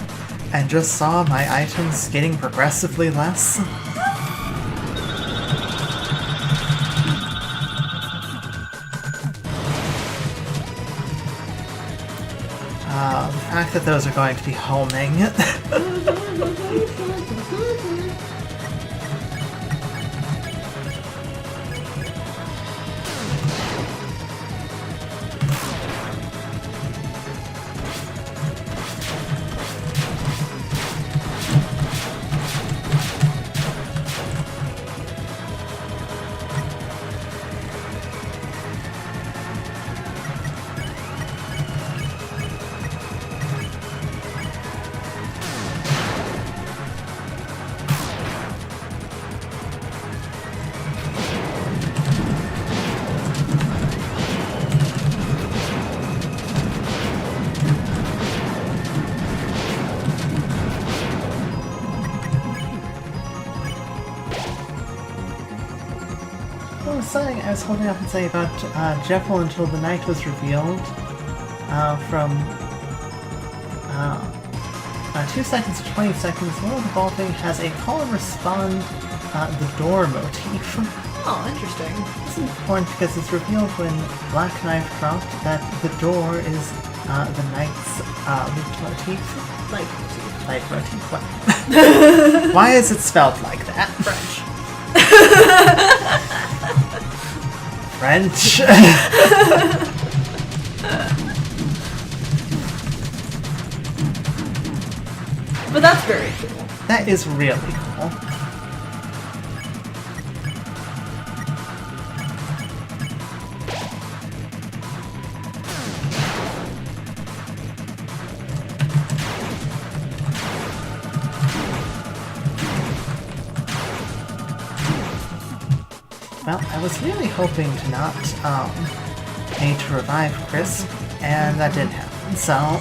and just saw my items getting progressively less. fact that those are going to be homing. I was holding up and saying about Jekyll until the night was revealed from 2 seconds to 20 seconds. World Evolving has a call and respond the door motif. Oh, interesting. It's important because it's revealed when Black Knife dropped that the door is the knight's leitmotif. Leitmotif. What? Why is it spelled like that? French. French. But that's very cool. That is really cool. Well, I was really hoping to not need to revive Chris, and that didn't happen, so...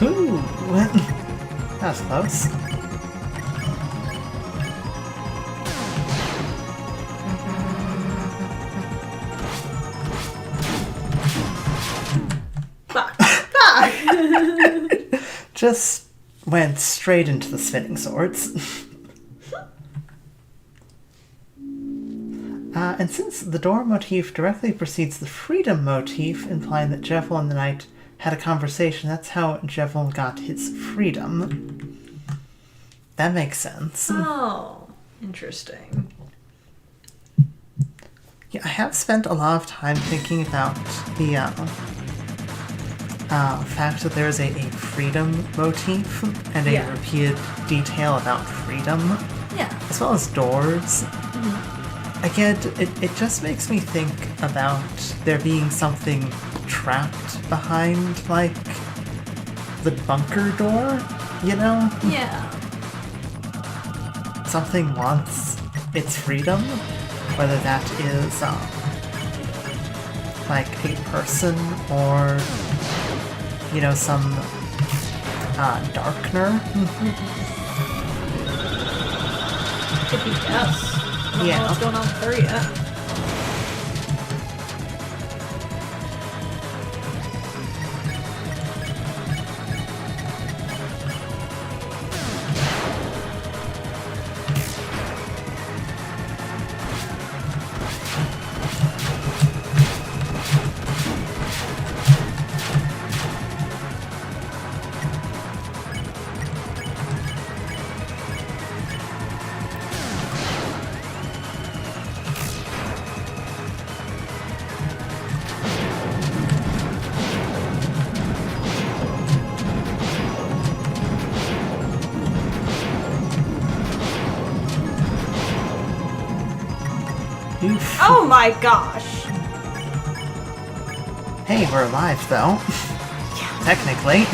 Ooh, that was close. Just went straight into the spinning swords. And since the door motif directly precedes the freedom motif, implying that Jekyll and the Knight had a conversation, that's how Jekyll got his freedom. That makes sense. Oh, interesting. Yeah, I have spent a lot of time thinking about the fact that there is a freedom motif and a repeated detail about freedom. Yeah. As well as doors. Mm-hmm. Again, it just makes me think about there being something trapped behind, like, the bunker door, you know? Yeah. Something wants its freedom, whether that is, like, a person or, you know, some, darkener. Could be yes. I don't know what's going on with her yet. Oh my gosh! Hey, we're alive, though. technically.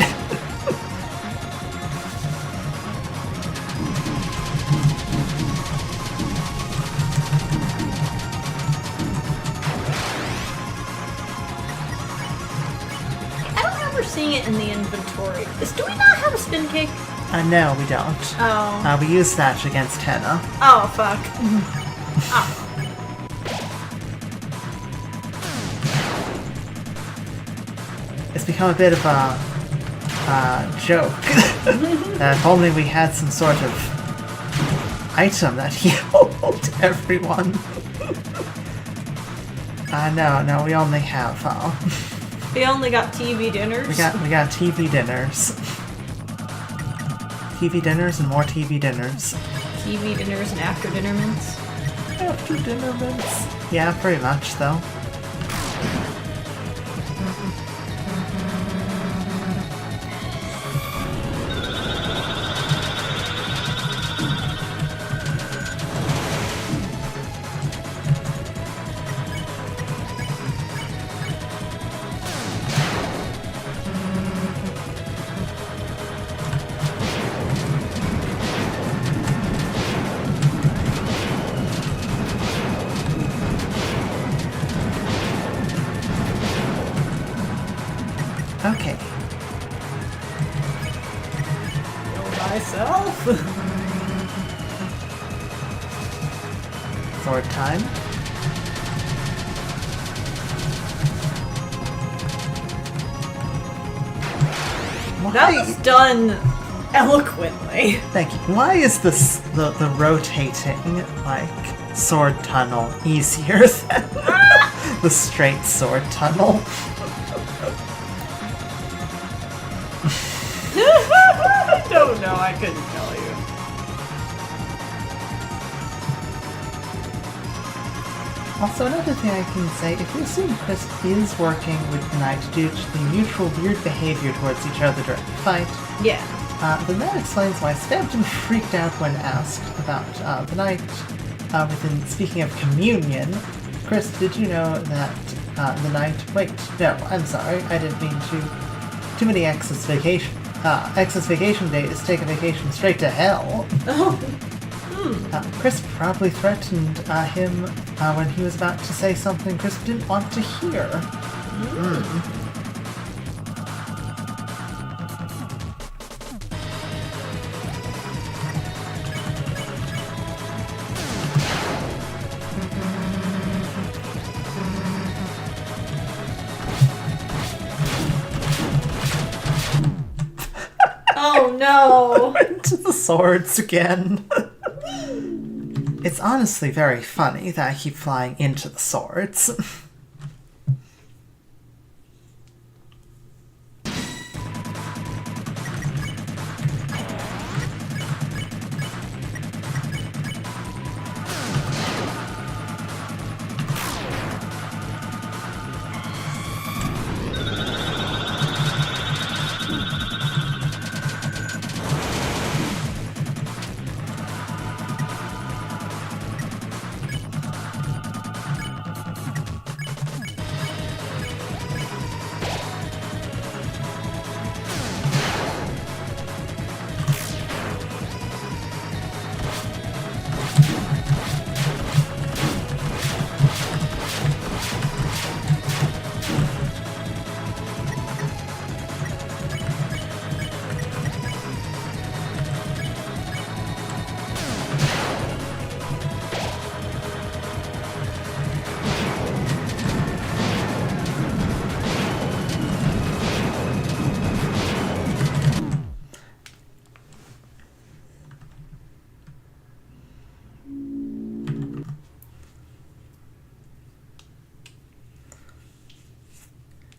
Seeing it in the inventory. Do we not have a spin cake? No, we don't. Oh. We use that against Henna. Oh, fuck. Oh. It's become a bit of a joke. That if only we had some sort of item that healed everyone. No, we only have... We only got TV dinners. We got TV dinners. TV dinners and more TV dinners. TV dinners and after dinner mints. After dinner mints. Yeah, pretty much though. Okay. Kill myself. Sword time. That was done eloquently. Thank you. Why is this the rotating like sword tunnel easier than the straight sword tunnel? I don't know, I couldn't tell you. Also, another thing I can say, if you assume Chris is working with the Knight due to the mutual weird behavior towards each other during the fight, Yeah. then that explains why Stampton freaked out when asked about the Knight. Speaking of communion, Chris, did you know that the Knight... Wait, no, I'm sorry, I didn't mean to... Too many X's vacation. X's vacation day is take a vacation straight to hell. Oh. Chris probably threatened him when he was about to say something Chris didn't want to hear. Oh no! Into the swords again. It's honestly very funny that I keep flying into the swords.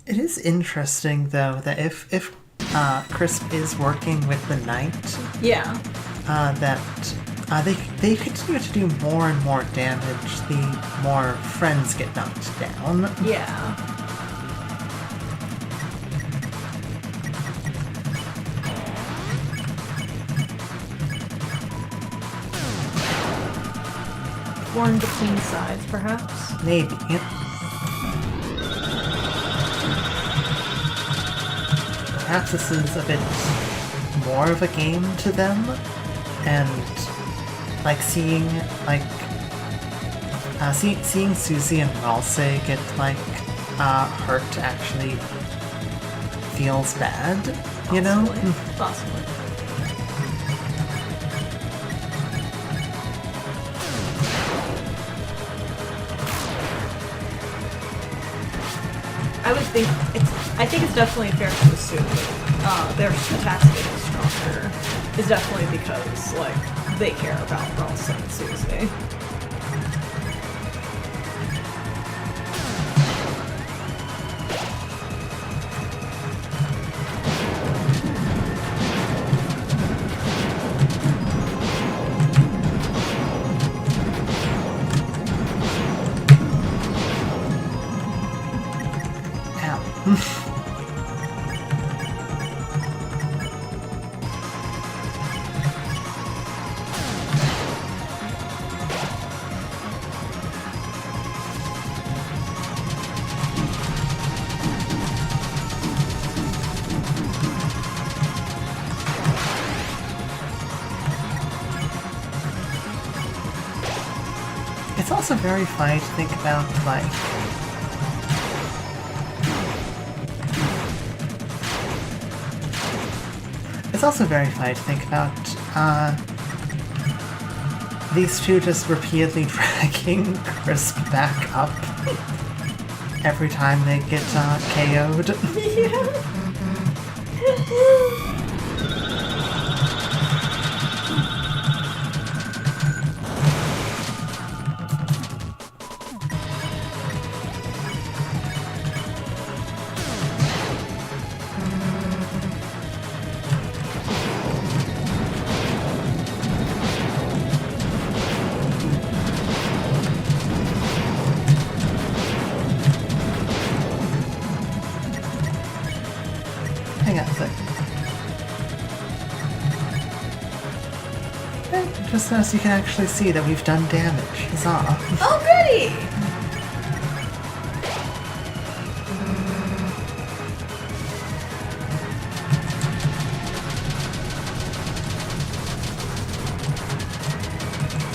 It is interesting, though, that if Crisp is working with the Knight, Yeah. that they continue to do more and more damage the more friends get knocked down. Yeah. Born between sides, perhaps? Maybe. perhaps this is a bit more of a game to them, and like seeing seeing Susie and Ralse get like hurt actually feels bad, you know? Possibly. I think it's definitely fair to assume that their attacks getting stronger is definitely because like they care about Ralse and Susie. It's also very funny to think about, like, these two just repeatedly dragging Crisp back up every time they get KO'd. Hang on a sec. Okay, just so you can actually see that we've done damage. Huzzah. Oh, goody!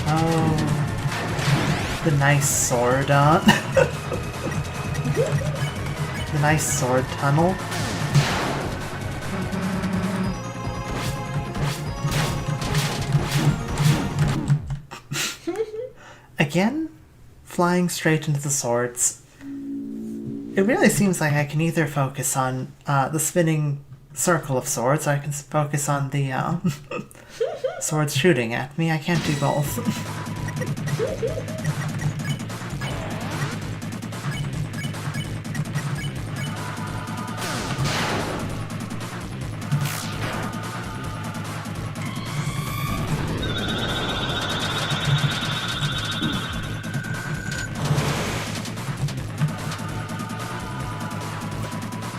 Oh, the nice sword the nice sword tunnel. Again, flying straight into the swords. It really seems like I can either focus on the spinning circle of swords, or I can focus on the swords shooting at me. I can't do both.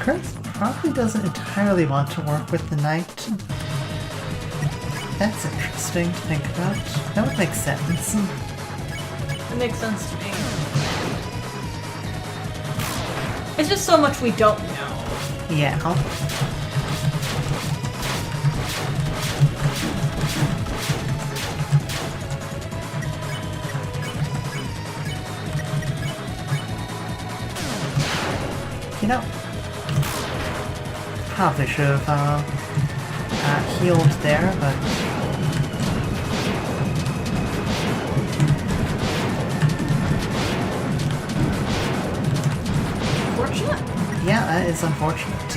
Chris probably doesn't entirely want to work with the knight. That's interesting to think about. That would make sense. It makes sense to me. It's just so much we don't know. Yeah. You know, probably should have healed there, but Unfortunate. yeah, that is unfortunate.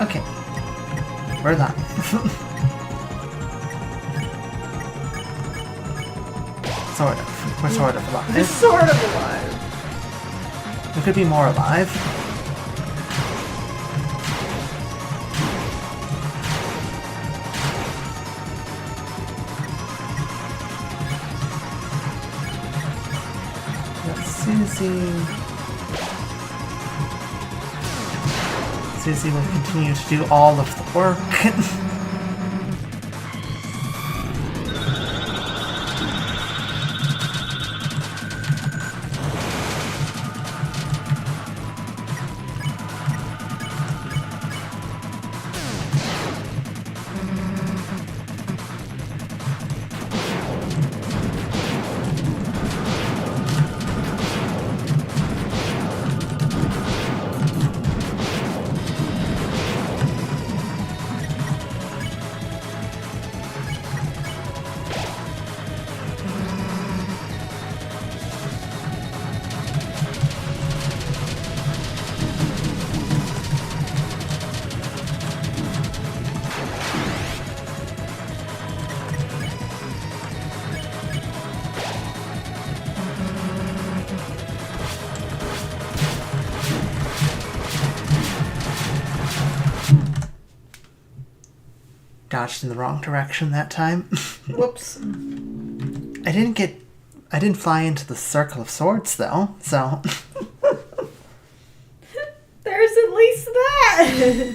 Okay, we're alive. Sort of. We're sort of alive. It's sort of alive. We could be more alive. That's Susie. Susie will continue to do all of the work. Dodged in the wrong direction that time. Whoops. I didn't fly into the circle of swords though, so. There's at least that!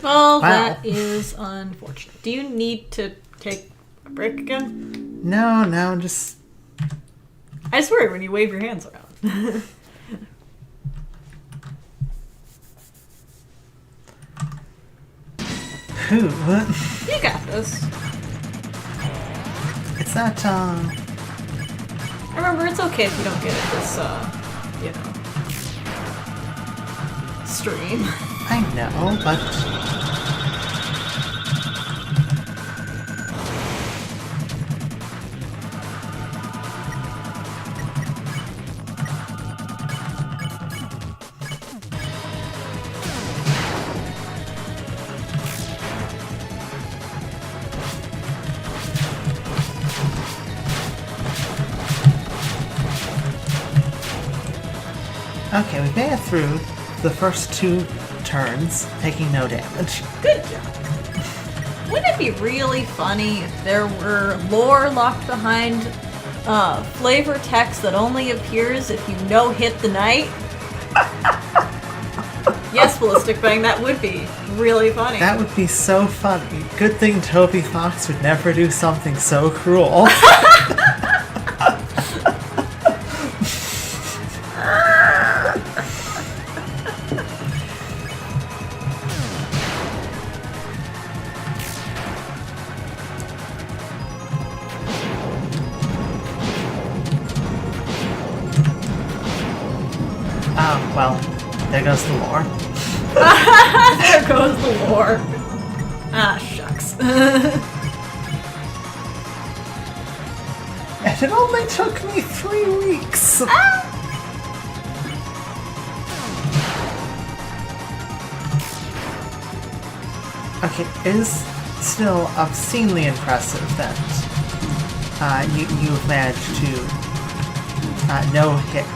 Well, Wow. that is unfortunate. Do you need to take a break again? No, just. I just worry when you wave your hands around. Who? You got this. It's that, Remember, it's okay if you don't get it this, stream. I know, but. Okay, we made it through the first 2 turns, taking no damage. Good job. Wouldn't it be really funny if there were lore locked behind flavor text that only appears if you no-hit the knight? Yes, Ballistic Bang, that would be really funny. That would be so funny. Good thing Toby Fox would never do something so cruel. Well, there goes the lore. There goes the lore. Ah, shucks. And it only took me 3 weeks. Okay, it is still obscenely impressive that you've managed to no-hit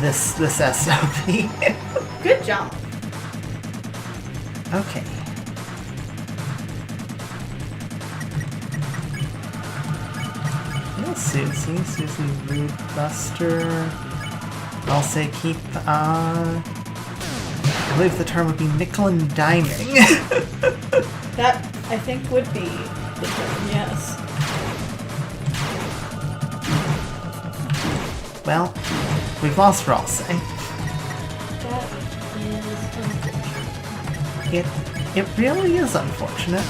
this SOP. Good job. Okay. Yes, Susie, Rude Buster. I'll say keep, I believe the term would be nickel and diming. That, I think, would be the term, yes. Well, we've lost her, I'll say. That is unfortunate. It really is unfortunate.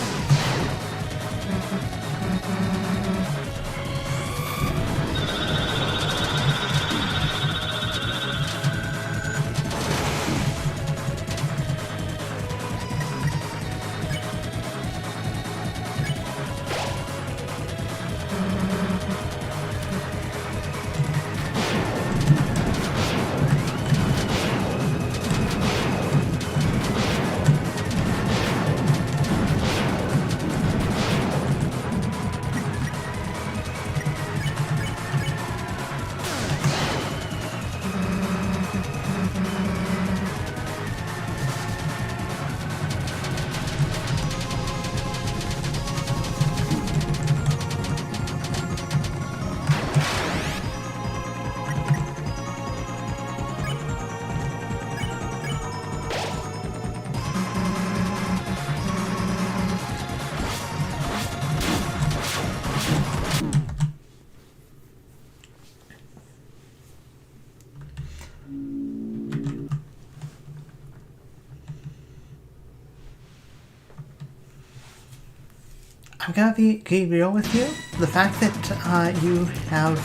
I'm gonna be real with you. The fact that you have,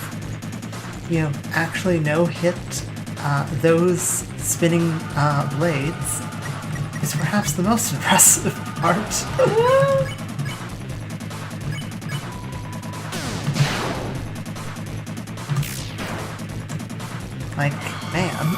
actually no-hit those spinning blades is perhaps the most impressive part. Like, man.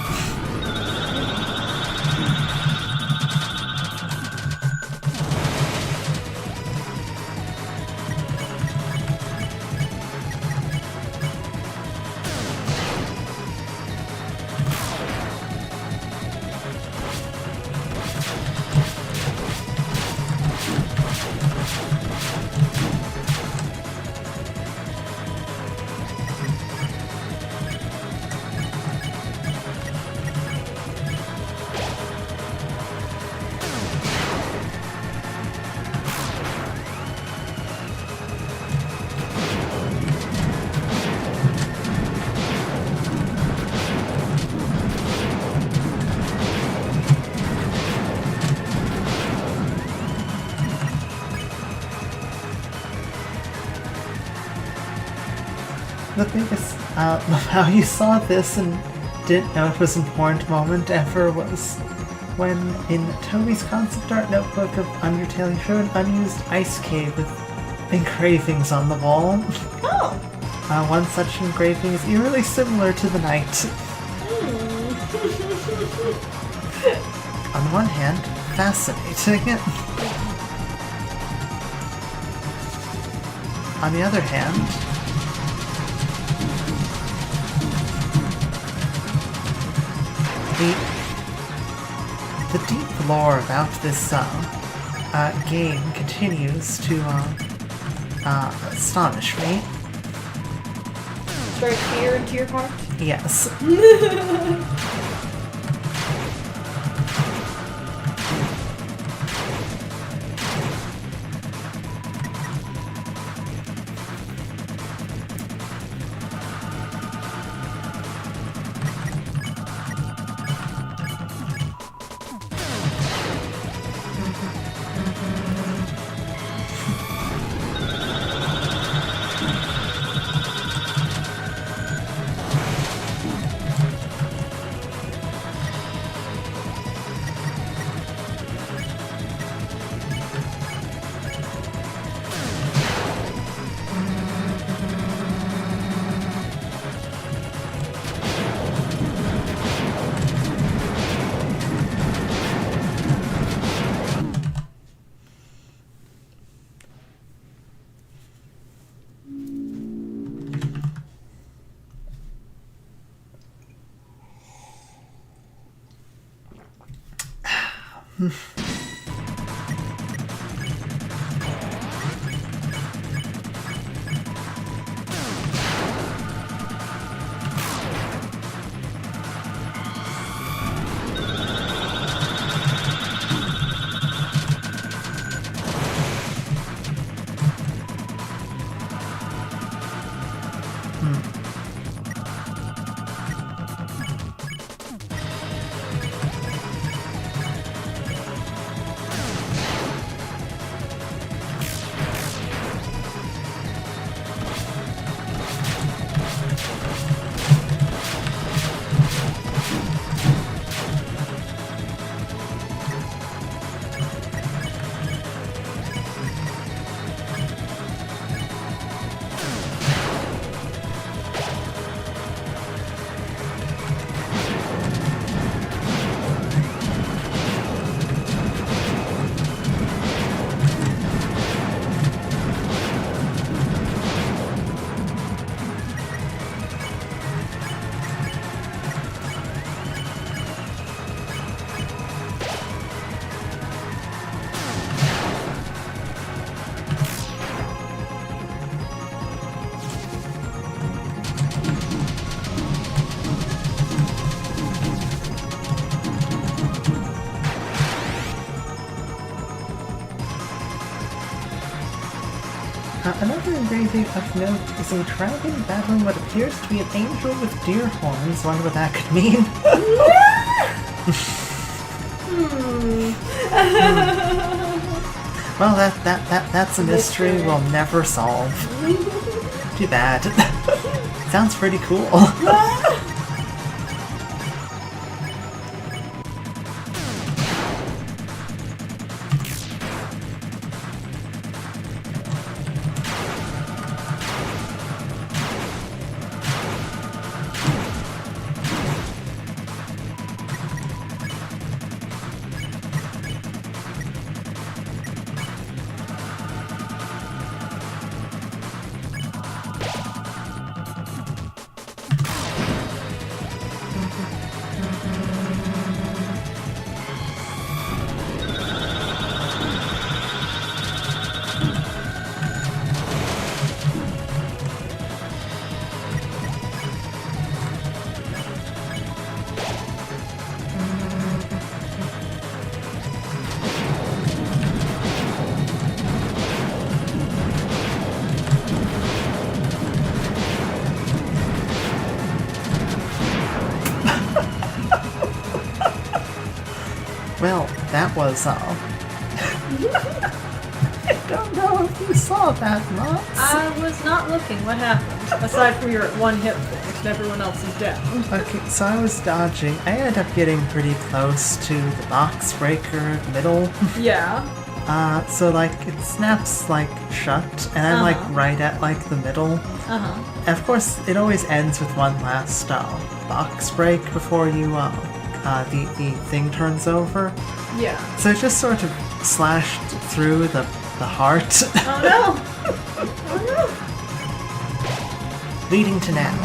The biggest how you saw this and didn't know it was an important moment ever was when in Toby's concept art notebook of Undertale he showed an unused ice cave with engravings on the wall. Oh! One such engraving is eerily similar to the knight. On the one hand, fascinating. On the other hand, the deep lore about this game continues to astonish me. Strike fear into your heart? Yes. Another engraving of note is a dragon battling what appears to be an angel with deer horns. Wonder what that could mean. Well, that's a mystery we'll never solve. Too bad. Sounds pretty cool. Well, that was, I don't know if you saw that, Motts. I was not looking. What happened? Aside from your at 1 hit point and everyone else is down. Okay, so I was dodging. I ended up getting pretty close to the box breaker middle. Yeah. So like it snaps like shut, and I'm like right at like the middle. And of course, it always ends with one last box break before you the thing turns over. Yeah. So it just sort of slashed through the heart. Oh no! Oh no! Leading to now.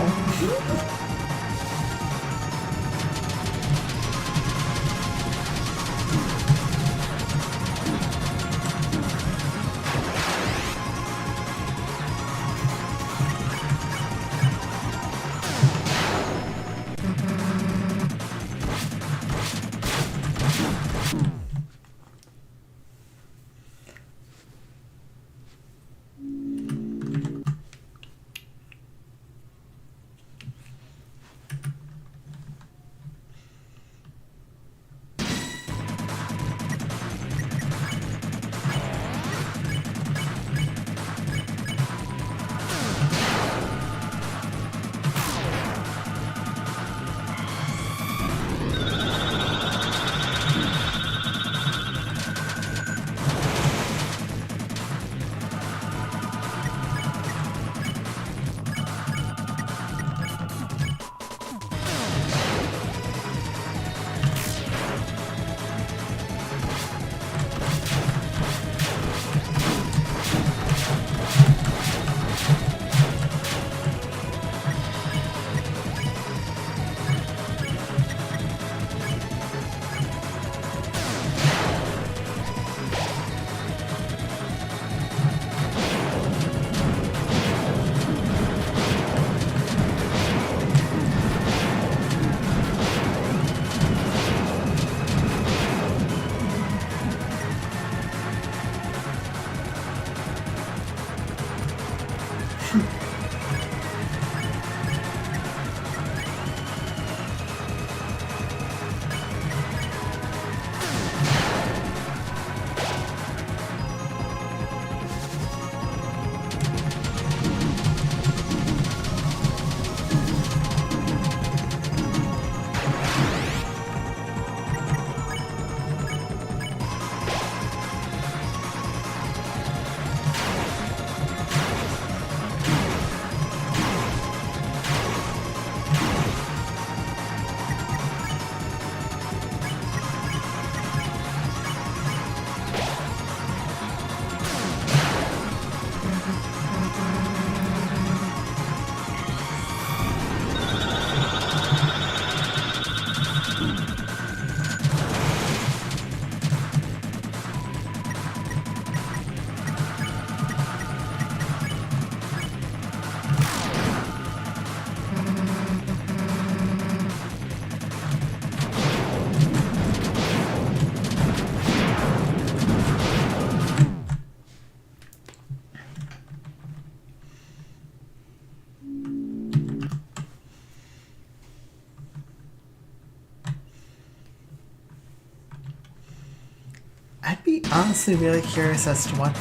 I'd be honestly really curious as to what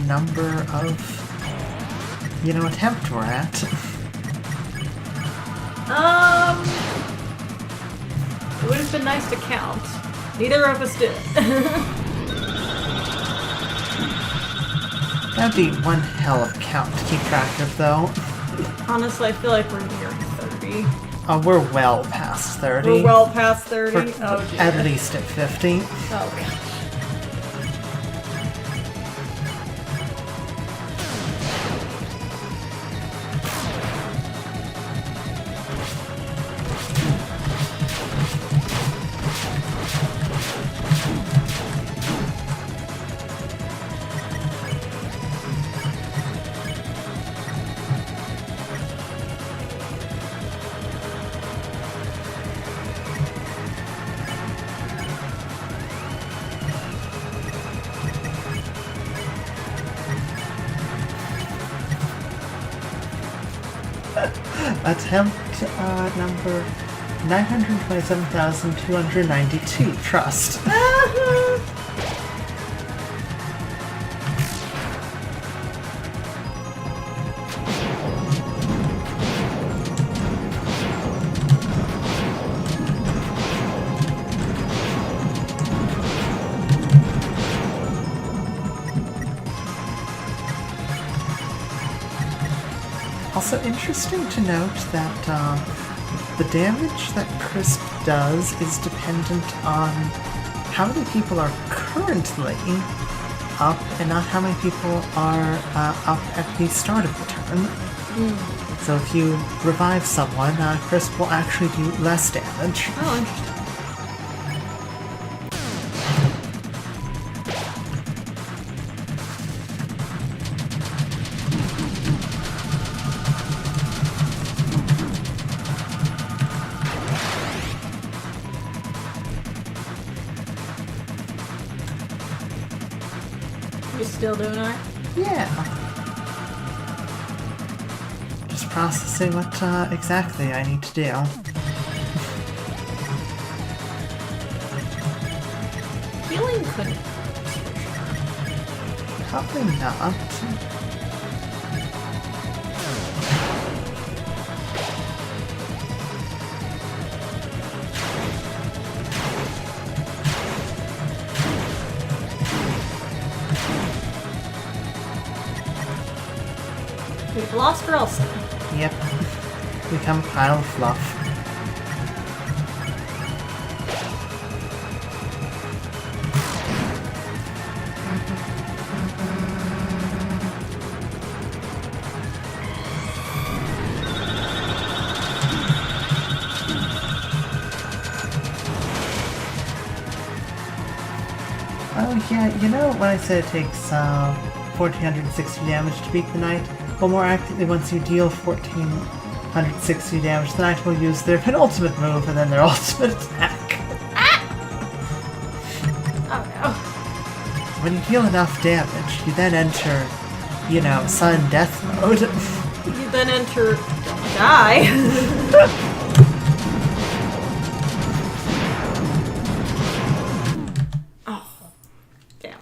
number of, attempt we're at. It would have been nice to count. Neither of us did. That'd be one hell of a count to keep track of, though. Honestly, I feel like we're nearing 30. We're well past 30. We're well past 30? We're Oh, dear. at least at 50. Oh, gosh. Attempt number 927,292. Trust. Also interesting to note that the damage that Crisp does is dependent on how many people are currently up and not how many people are up at the start of the turn. So if you revive someone, Crisp will actually do less damage. Oh, interesting. You still doing alright? Yeah. Just processing what exactly I need to do. Healing couldn't. Probably not. We've lost Relson. Yep. Become a pile of fluff. Oh yeah, when I said it takes 1,460 damage to beat the knight? Well, more accurately, once you deal 1,460 damage, the knight will use their penultimate move and then their ultimate attack. Oh no. When you deal enough damage, you then enter, sudden death mode. You then enter Don't Die. Oh. Damn.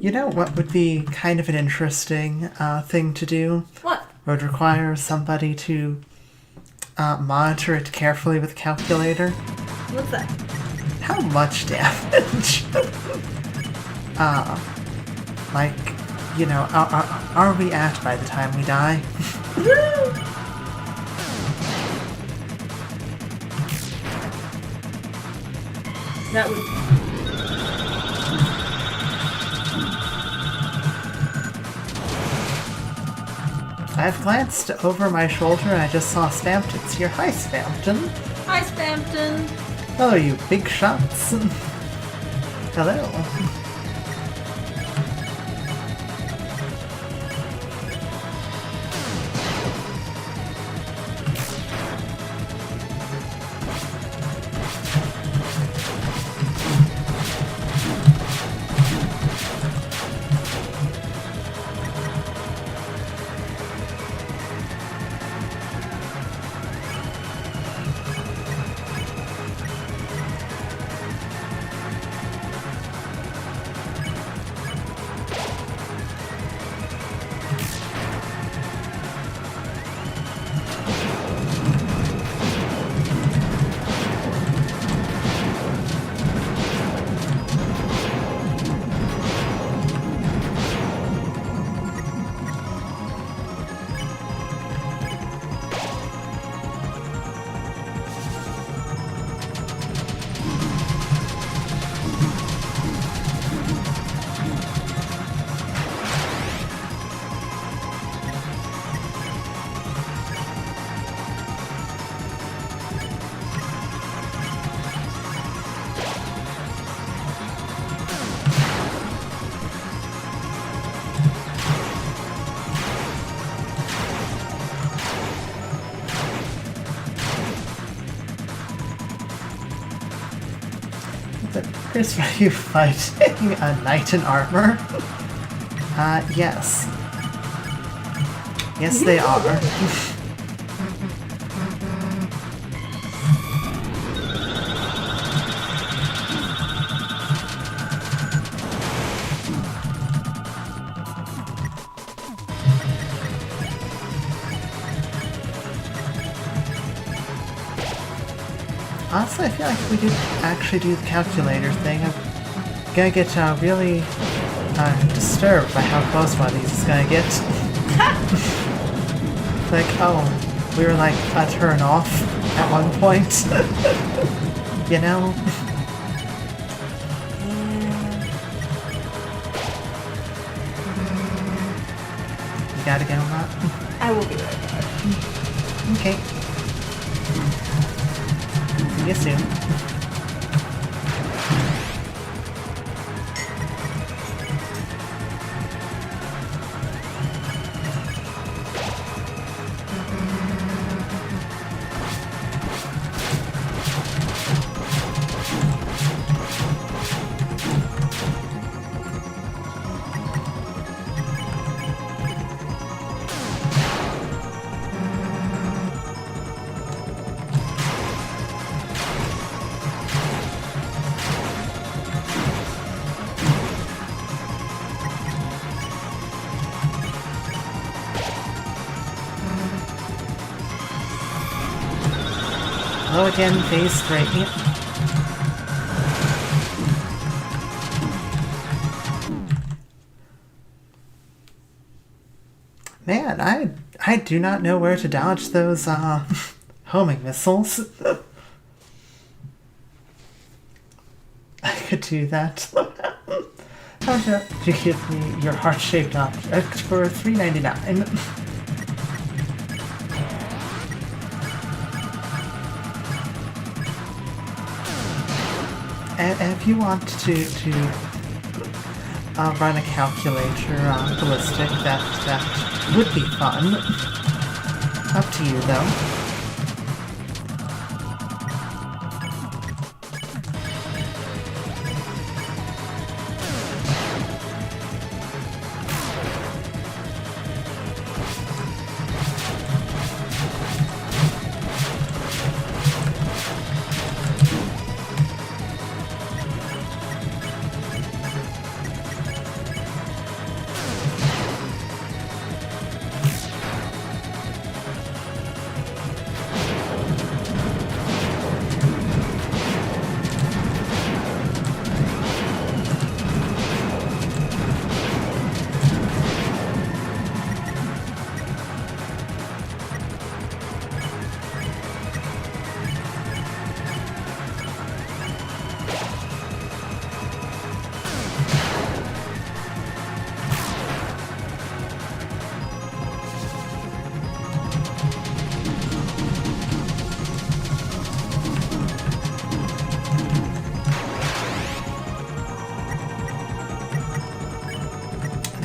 You know what would be kind of an interesting thing to do? What? Would require somebody to monitor it carefully with a calculator. What's that? How much damage? Like, you know, are we at by the time we die? That would... I've glanced over my shoulder and I just saw Spampton's here. Hi, Spampton. Hi, Spampton. Hello, you big shots. Hello. Chris, are you fighting a knight in armor? Yes. Yes, they are. Honestly, I feel like if we did actually do the calculator thing, I'm gonna get really disturbed by how close one of these is gonna get. Like, oh, we were like a turn off at one point. You know? You gotta go, Matt? I will be right back. Okay. See you soon. Hello again, phase 3. Man, I do not know where to dodge those homing missiles. I could do that. How about you give me your heart-shaped object for $3.99? And if you want to run a calculator on ballistic, that would be fun. Up to you, though.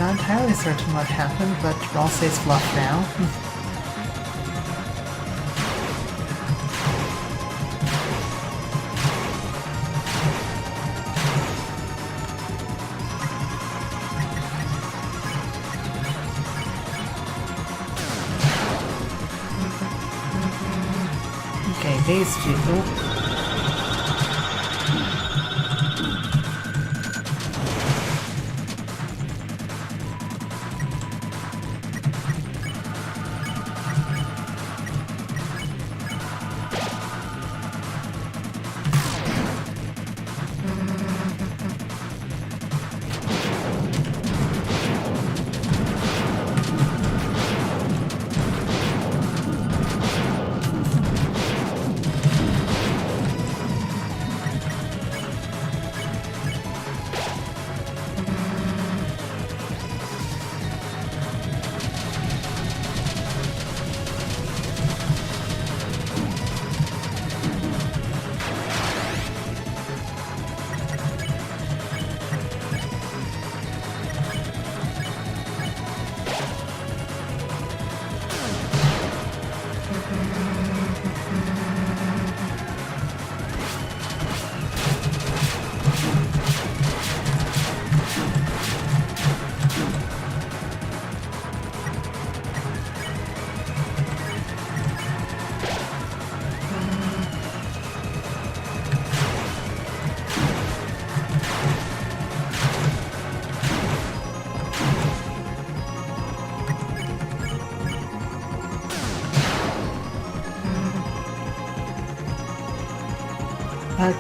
Not entirely certain what happened, but I'll say it's bluff now. Okay, phase 2.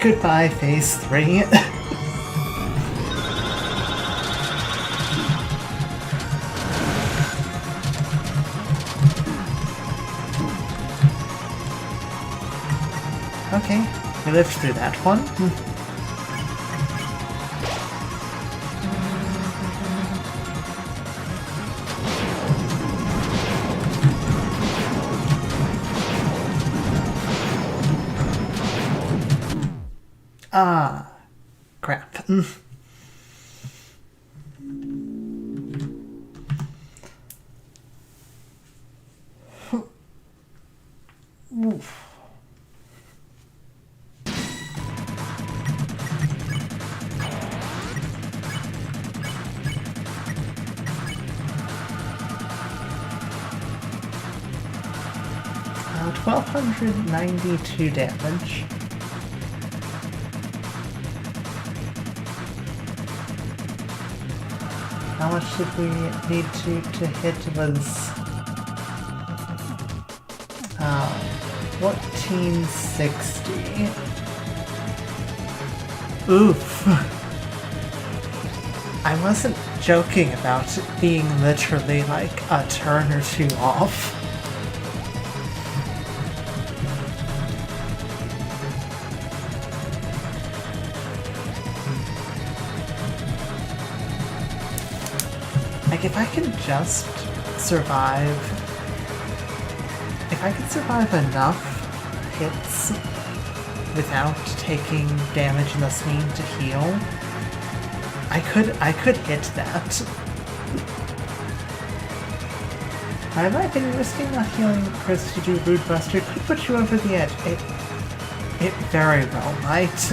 Goodbye, phase 3. Okay, we lived through that one. Ah, crap. Oof. Now 1,292 damage. How much did we need to hit was 1460. Oof. I wasn't joking about it being literally like a turn or two off. Like, if I can just survive... If I could survive enough hits without taking damage and thus needing to heal, I could hit that. I might be risking not healing Chris to do Rude Buster could put you over the edge. It very well might.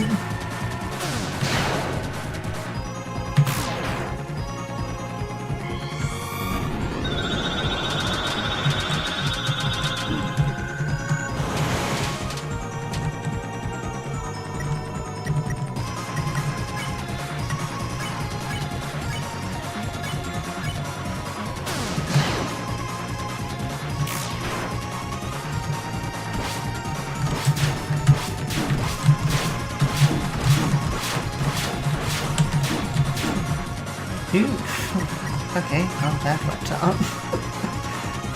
Phew. Okay, well that went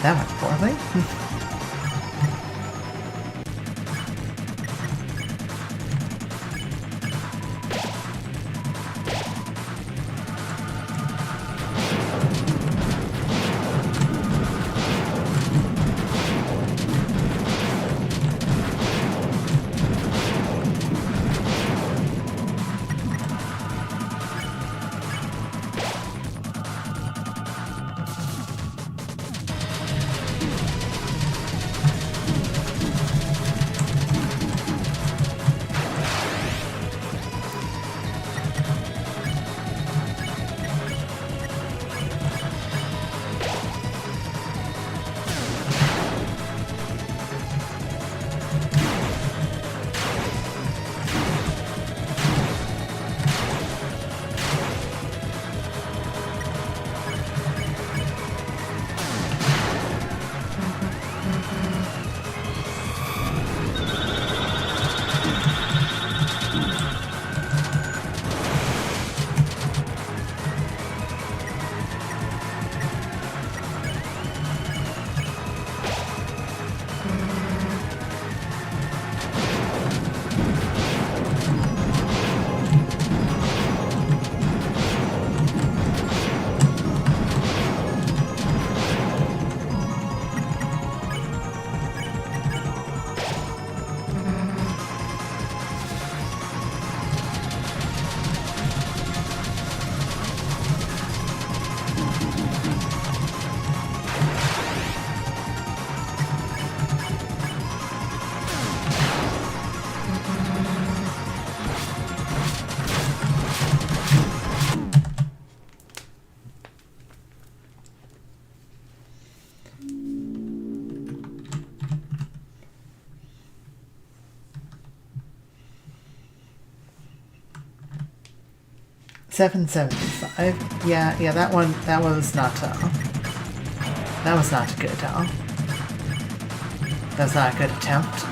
that went poorly. 775. Yeah, that one, that was not good. That was not a good attempt.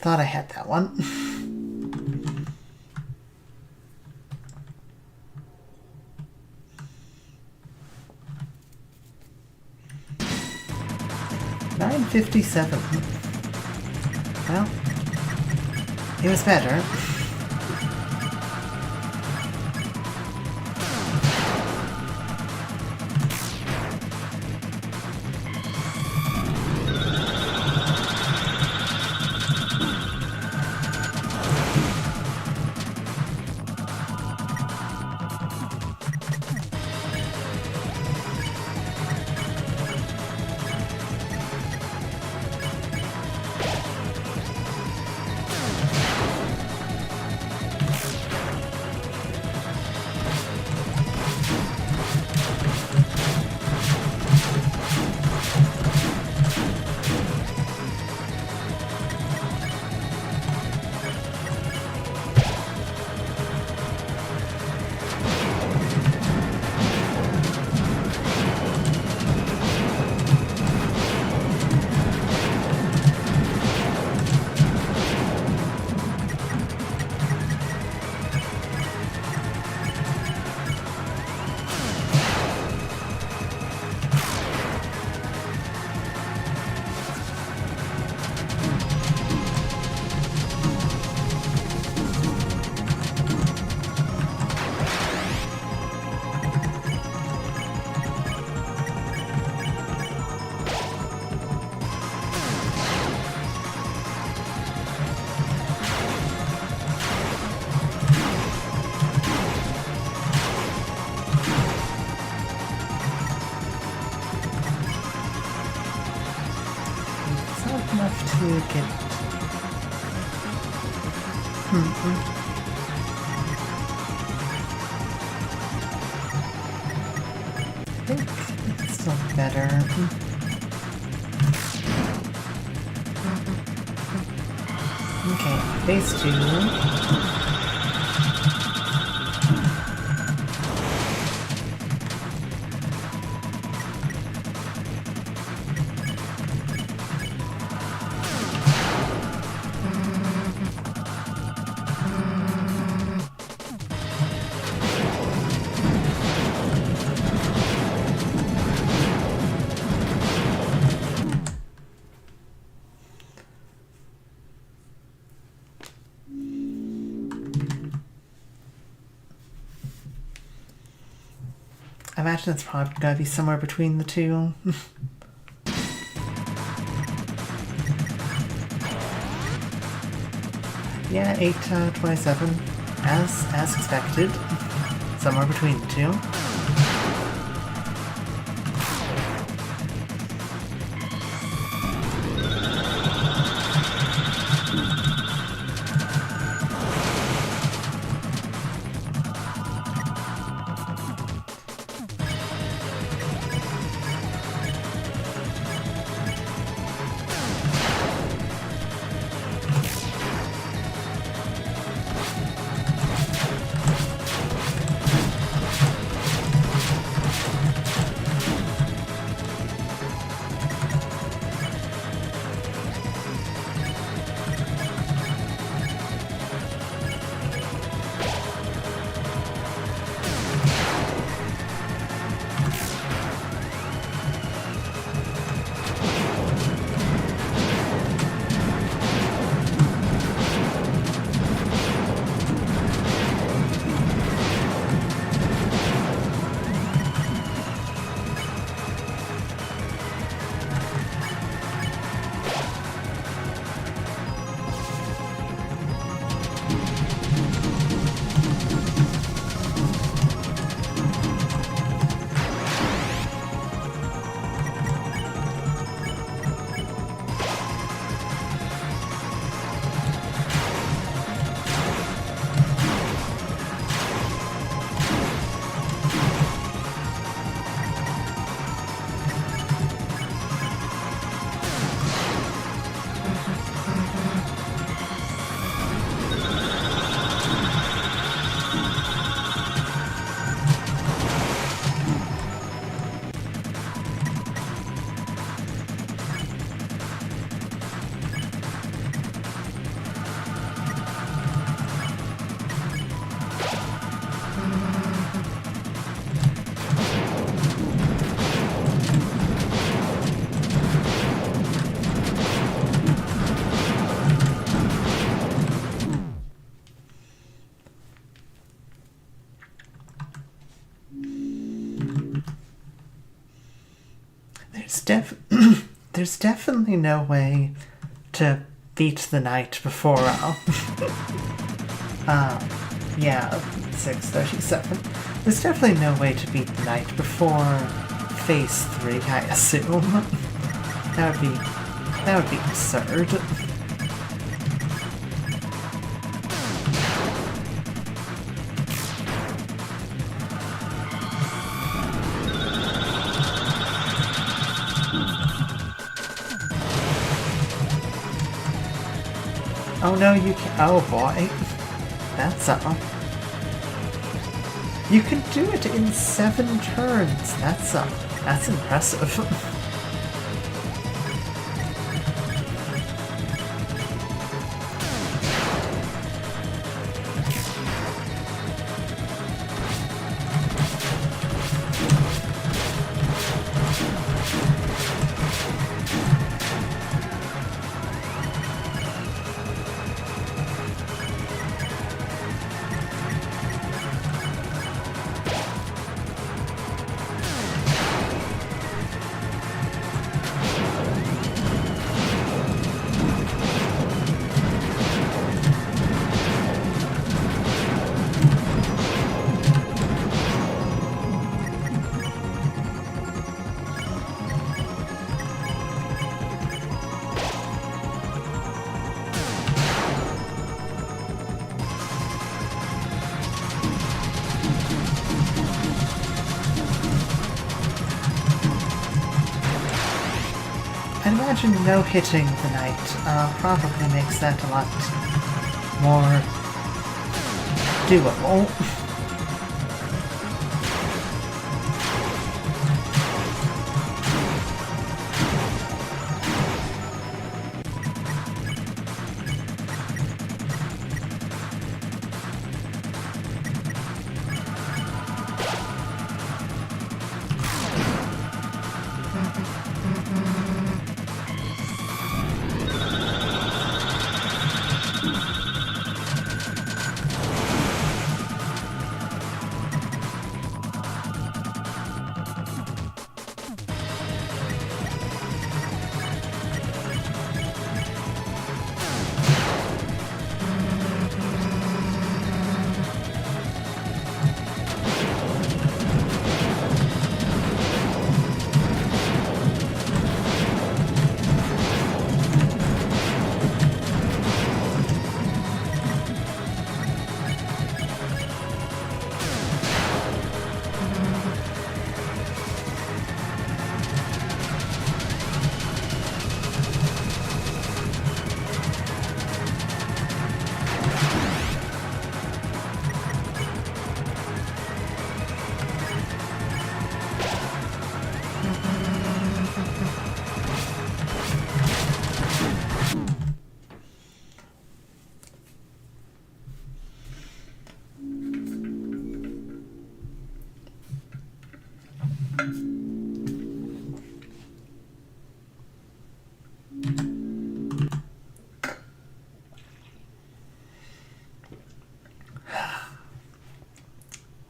Thought I had that one. $9.57. Well, it was better. not enough to get... I think it's still better. Okay, phase 2. I imagine it's probably gotta be somewhere between the two. Yeah, 827, as expected. Somewhere between the two. There's definitely no way to beat the night before yeah, 637. There's definitely no way to beat the night before phase 3, I assume. That would be absurd. Oh no, you can- oh boy. That's you can do it in 7 turns. That's impressive. imagine no hitting the knight probably makes that a lot more doable.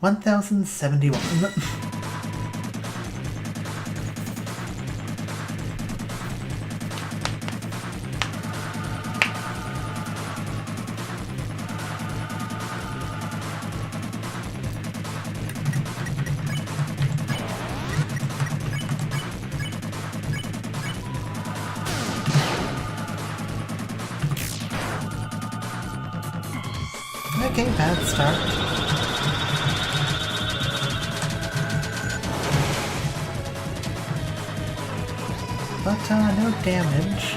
$1,071. Okay, bad start. But no damage.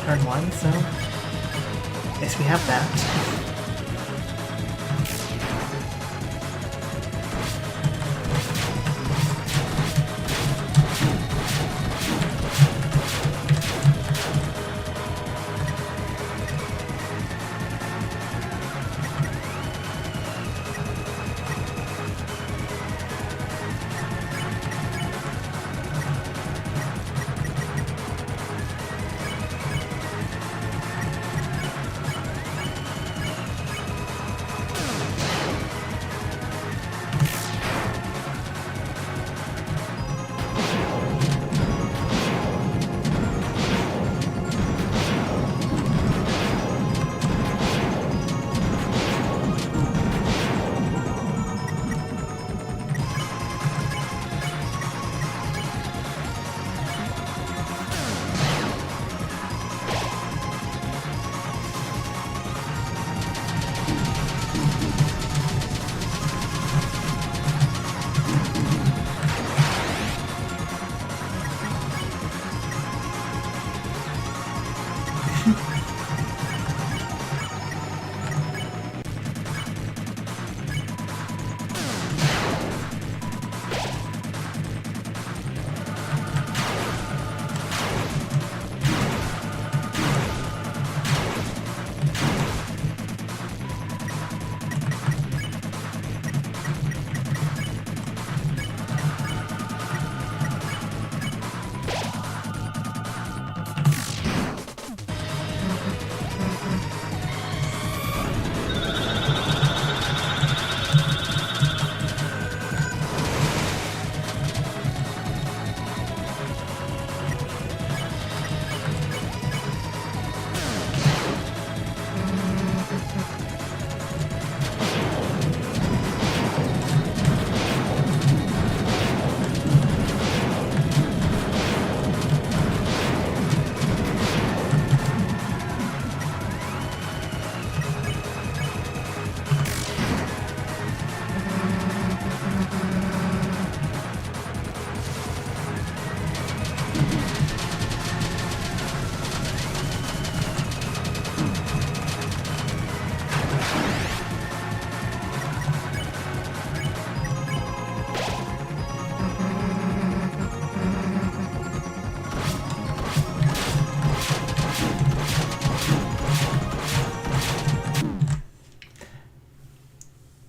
Turn 1, so I guess we have that.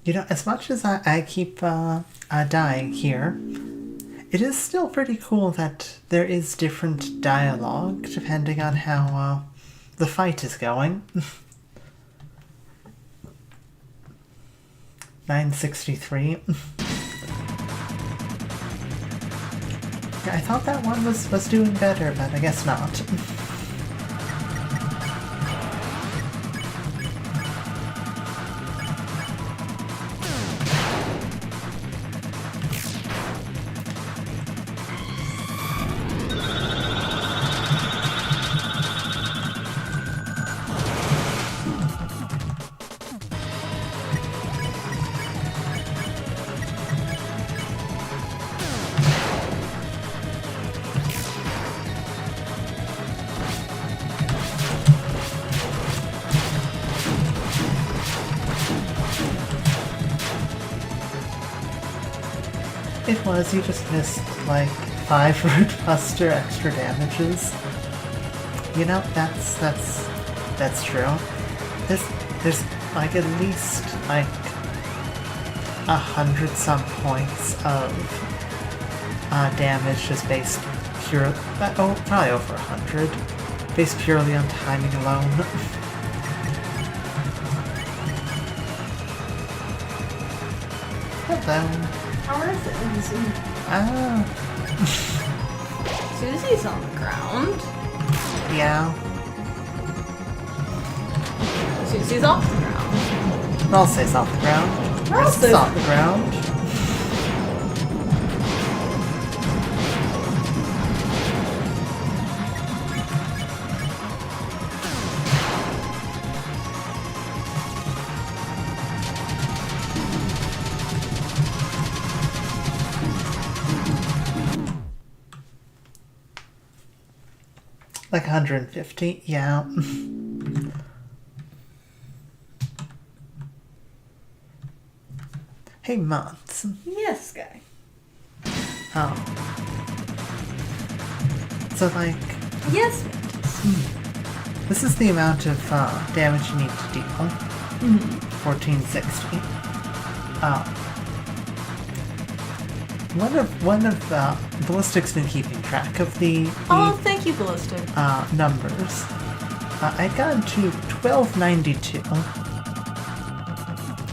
You know, as much as I keep dying here, it is still pretty cool that there is different dialogue depending on how the fight is going. 963. Yeah, I thought that one was doing better, but I guess not. It was, you just missed like 5 Root Buster extra damages. You know, that's true. There's like at least like 100 some points of damage just based pure, probably over 100, based purely on timing alone. Hello. How is it? Ah. Susie's on the ground. Yeah. Susie's off the ground. Ralsei's off the ground. Ralsei's off the ground. Like 150, yeah. Hey, Motts. Yes, guy. Oh. So, like, Yes. this is the amount of damage you need to deal. 1460. One of Ballistic's been keeping track of the Oh, thank you, Ballistic. numbers. I'd gotten to 1292.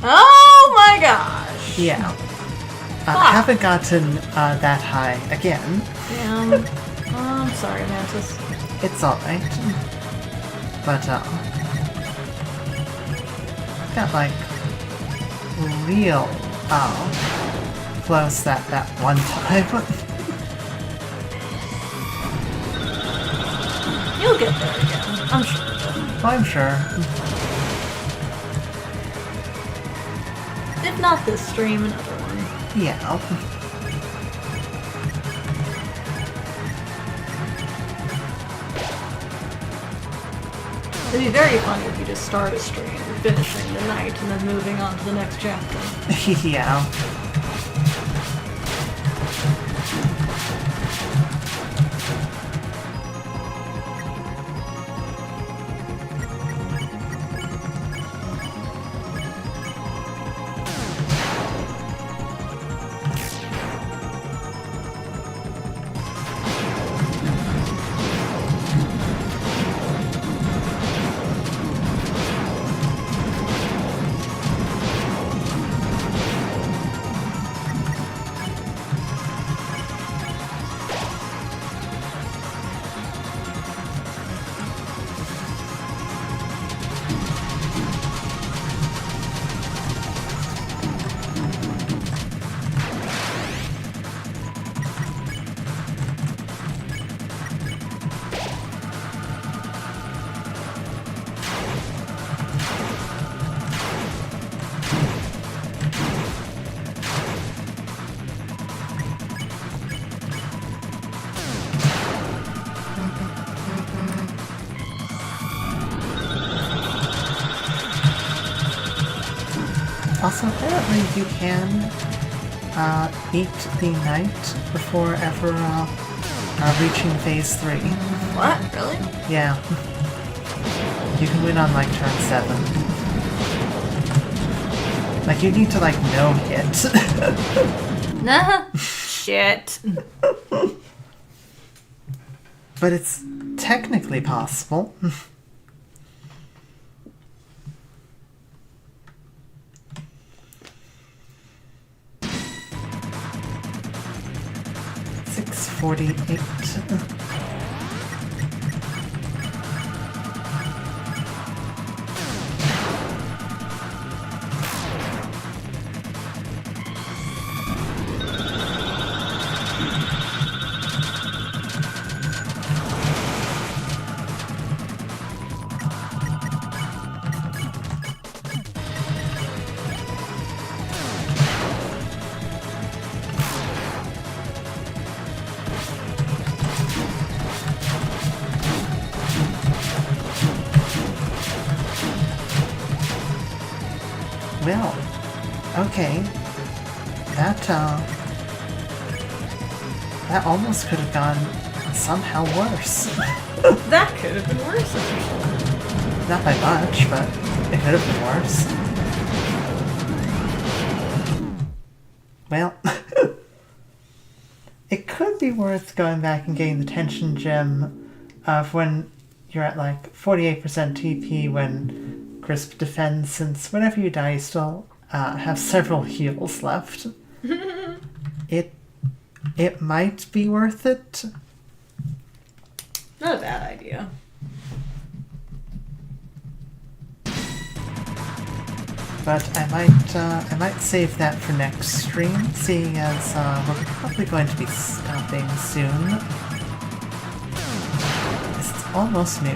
Oh my gosh! Yeah. I haven't gotten that high again. Damn. I'm sorry, Mantis. It's alright. But, got like real close that one time. You'll get there again. I'm sure. I'm sure. If not this stream, another one. Yeah. It'd be very funny if you just start a stream, finishing the night, and then moving on to the next chapter. Yeah. Also, apparently you can beat the night before ever reaching phase 3. What? Really? Yeah. You can win on like turn 7. Like, you need to, like, no hit. Nah. Shit. But it's technically possible. $6.48. Well, okay. That almost could have gone somehow worse. That could have been worse. Not by much, but it could have been worse. Well, it could be worth going back and getting the tension gem of when you're at like 48% TP when Crisp defends, since whenever you die you still have several heals left. It might be worth it. Not a bad idea. But I might save that for next stream, seeing as we're probably going to be stopping soon. It's almost noon.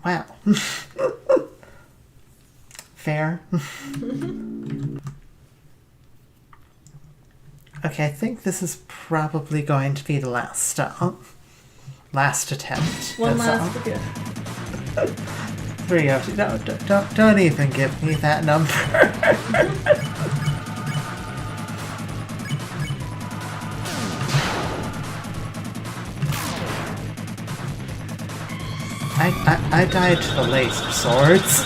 Wow. Fair. Okay, I think this is probably going to be the last attempt. One 'cause, last again. 3 of no, don't even give me that number. I died to the laser swords.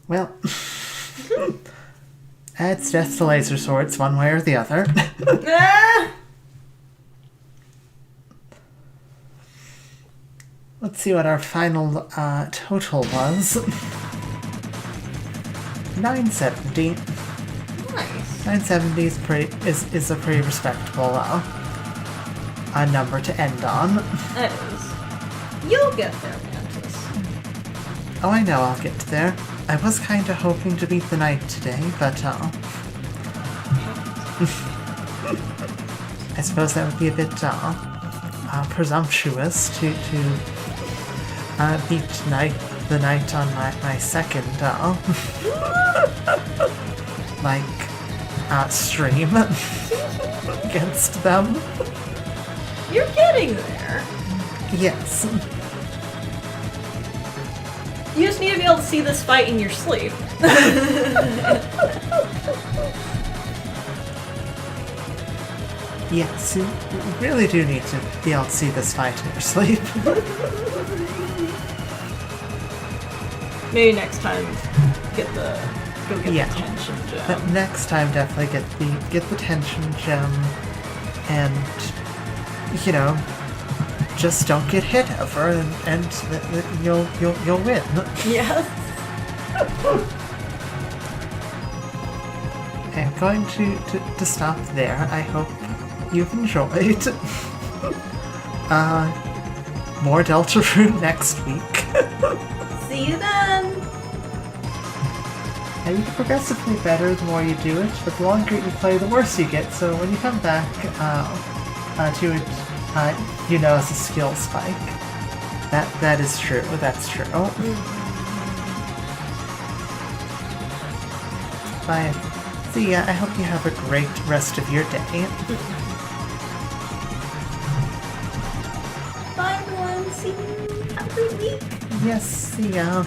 Well, it's death to laser swords, one way or the other. Ah! Let's see what our final total was. 970. Nice. 970 is a pretty respectable number to end on. That is. You'll get there, Mantis. Oh, I know I'll get there. I was kind of hoping to beat the knight today, but I suppose that would be a bit presumptuous to beat the knight on my second stream against them. You're getting there. Yes. You just need to be able to see this fight in your sleep. Yes, you really do need to be able to see this fight in your sleep. Maybe next time, go get the tension gem. But next time, definitely get the tension gem, and just don't get hit ever, and you'll win. Yes. I'm going to stop there. I hope you've enjoyed. More Deltarune next week. See you then. And you get progressively better the more you do it, but the longer you play, the worse you get. So when you come back to it, it's a skill spike. That is true. That's true. Bye. So yeah, I hope you have a great rest of your day. Bye everyone. See you. Have a great week. Yes, see ya.